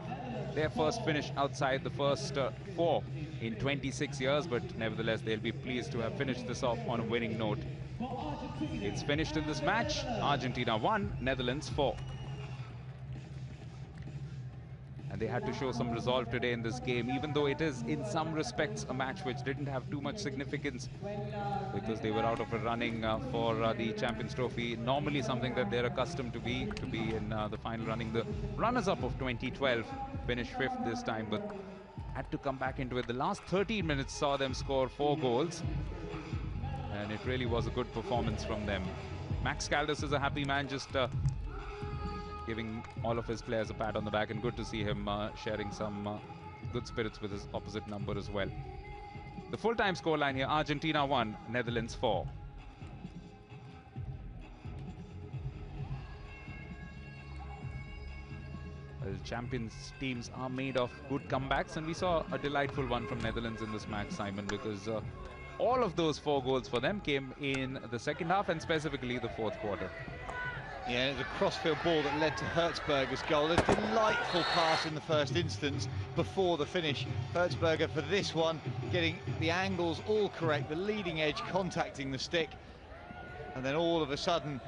Their first finish outside the first 4 in 26 years, but nevertheless they'll be pleased to have finished this off on a winning note. It's finished in this match. Argentina 1, Netherlands 4. And they had to show some resolve today in this game, even though it is in some respects a match which didn't have too much significance because they were out of a running for the Champions Trophy. Normally something that they're accustomed to be in the final running. The runners-up of 2012 finished 5th this time, but had to come back into it. The last 13 minutes saw them score 4 goals, and it really was a good performance from them. Max Caldas is a happy man, just giving all of his players a pat on the back, and good to see him sharing some good spirits with his opposite number as well. The full-time scoreline here: Argentina 1, Netherlands 4. Well, champions teams are made of good comebacks, and we saw a delightful one from Netherlands in this match, Simon, because all of those 4 goals for them came in the second half, and specifically the 4th quarter. Yeah, it was a crossfield ball that led to Herzberger's goal. A delightful pass in the first instance before the finish. Herzberger for this one, getting the angles all correct, the leading edge contacting the stick. And then all of a sudden,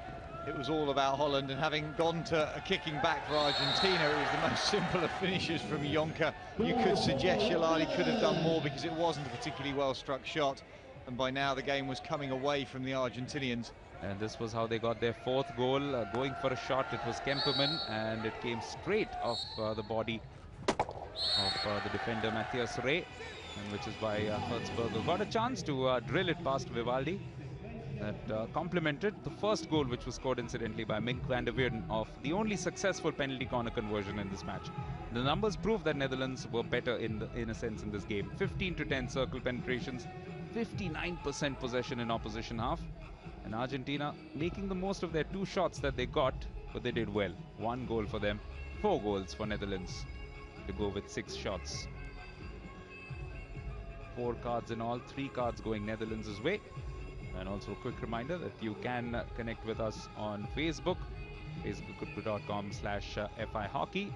it was all about Holland, and having gone to a kicking back for Argentina, it was the most simple of finishes from Jonker. You could suggest Shalali could have done more because it wasn't a particularly well-struck shot, and by now the game was coming away from the Argentinians. And this was how they got their fourth goal. Going for a shot, it was Kemperman, and it came straight off the body of the defender Matthias Ray, and which is why Hertzberger got a chance to drill it past Vivaldi. That complemented the first goal, which was scored incidentally by Mink van der Weerden, of the only successful penalty corner conversion in this match. The numbers prove that Netherlands were better in a sense in this game. 15 to 10 circle penetrations, 59% possession in opposition half, and Argentina making the most of their 2 shots that they got, but they did well. 1 goal for them, 4 goals for Netherlands to go with 6 shots. 4 cards in all, 3 cards going Netherlands' way. And also a quick reminder that you can connect with us on Facebook, facebook.com/FIHockey,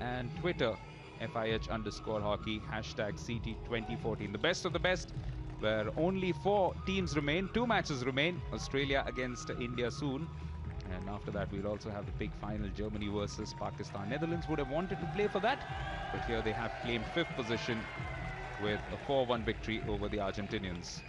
and Twitter, FIH_hockey, #CT2014. The best of the best, where only 4 teams remain, 2 matches remain, Australia against India soon. And after that, we'll also have the big final, Germany versus Pakistan. Netherlands would have wanted to play for that, but here they have claimed 5th position with a 4-1 victory over the Argentinians.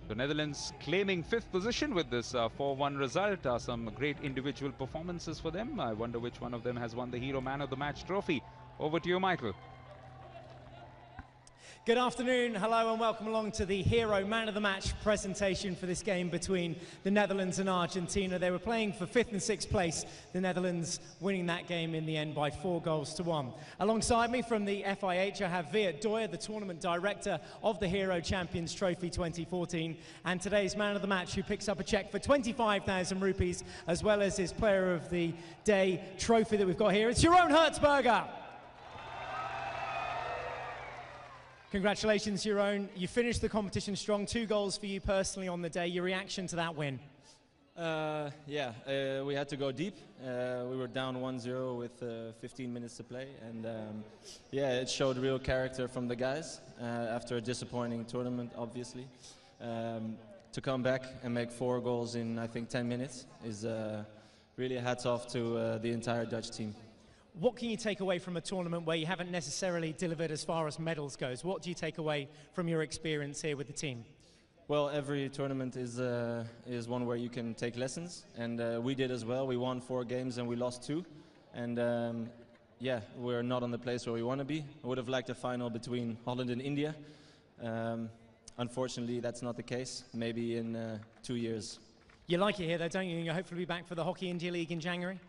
The Netherlands claiming 5th position with this 4-1 result. Some great individual performances for them. I wonder which one of them has won the Hero Man of the Match trophy. Over to you, Michael. Good afternoon, hello and welcome along to the Hero Man of the Match presentation for this game between the Netherlands and Argentina. They were playing for 5th and 6th place, the Netherlands winning that game in the end by 4-1. Alongside me from the FIH, I have Viet Doyer, the tournament director of the Hero Champions Trophy 2014, and today's Man of the Match, who picks up a cheque for 25,000 rupees, as well as his Player of the Day trophy that we've got here. It's Jeroen Hertzberger. Congratulations, Jeroen. You finished the competition strong. 2 goals for you personally on the day. Your reaction to that win? We had to go deep. We were down 1-0 with 15 minutes to play. And it showed real character from the guys after a disappointing tournament, obviously. To come back and make 4 goals in, I think, 10 minutes is really a hats off to the entire Dutch team. What can you take away from a tournament where you haven't necessarily delivered as far as medals goes? What do you take away from your experience here with the team? Well, every tournament is one where you can take lessons, and we did as well. We won 4 games and we lost 2, and we're not on the place where we want to be. I would have liked a final between Holland and India. Unfortunately, that's not the case. Maybe in 2 years. You like it here, though, don't you? You'll hopefully be back for the Hockey India League in January.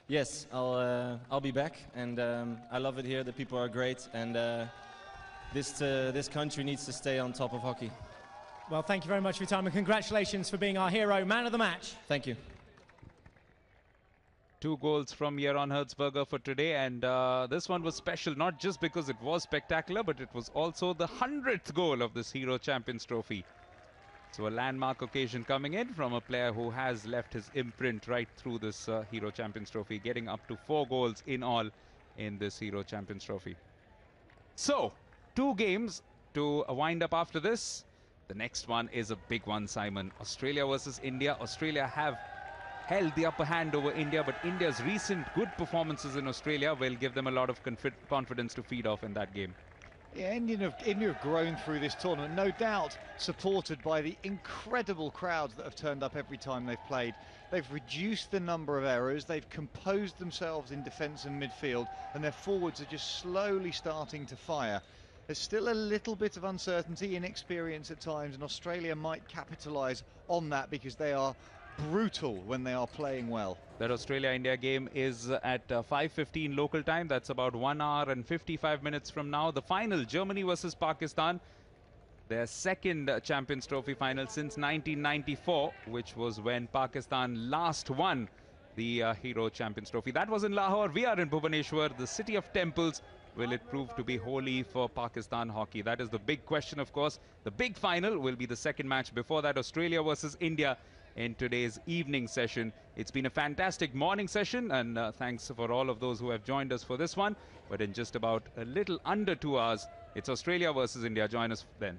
Yes, I'll be back, and I love it here. The people are great, and this country needs to stay on top of hockey. Well, thank you very much for your time, and congratulations for being our Hero Man of the Match. Thank you. 2 goals from Jeroen Hertzberger for today, and this one was special not just because it was spectacular, but it was also the 100th goal of this Hero Champions Trophy. So a landmark occasion coming in from a player who has left his imprint right through this Hero Champions Trophy, getting up to 4 goals in all in this Hero Champions Trophy. So, 2 games to wind up after this. The next one is a big one, Simon. Australia versus India. Australia have held the upper hand over India, but India's recent good performances in Australia will give them a lot of confidence to feed off in that game. Yeah, India have grown through this tournament, no doubt supported by the incredible crowds that have turned up every time they've played. They've reduced the number of errors, they've composed themselves in defence and midfield, and their forwards are just slowly starting to fire. There's still a little bit of uncertainty, inexperience at times, and Australia might capitalise on that because they are brutal when they are playing well. That Australia-India game is at 5:15 local time. That's about 1 hour and 55 minutes from now. The final, Germany versus Pakistan. Their second Champions Trophy final since 1994, which was when Pakistan last won the Hero Champions Trophy. That was in Lahore. We are in Bhubaneswar, the city of temples. Will it prove to be holy for Pakistan hockey? That is the big question, of course. The big final will be the second match. Before that, Australia versus India in today's evening session. It's been a fantastic morning session, and thanks for all of those who have joined us for this one. But in just about a little under 2 hours, It's Australia versus India. Join us then.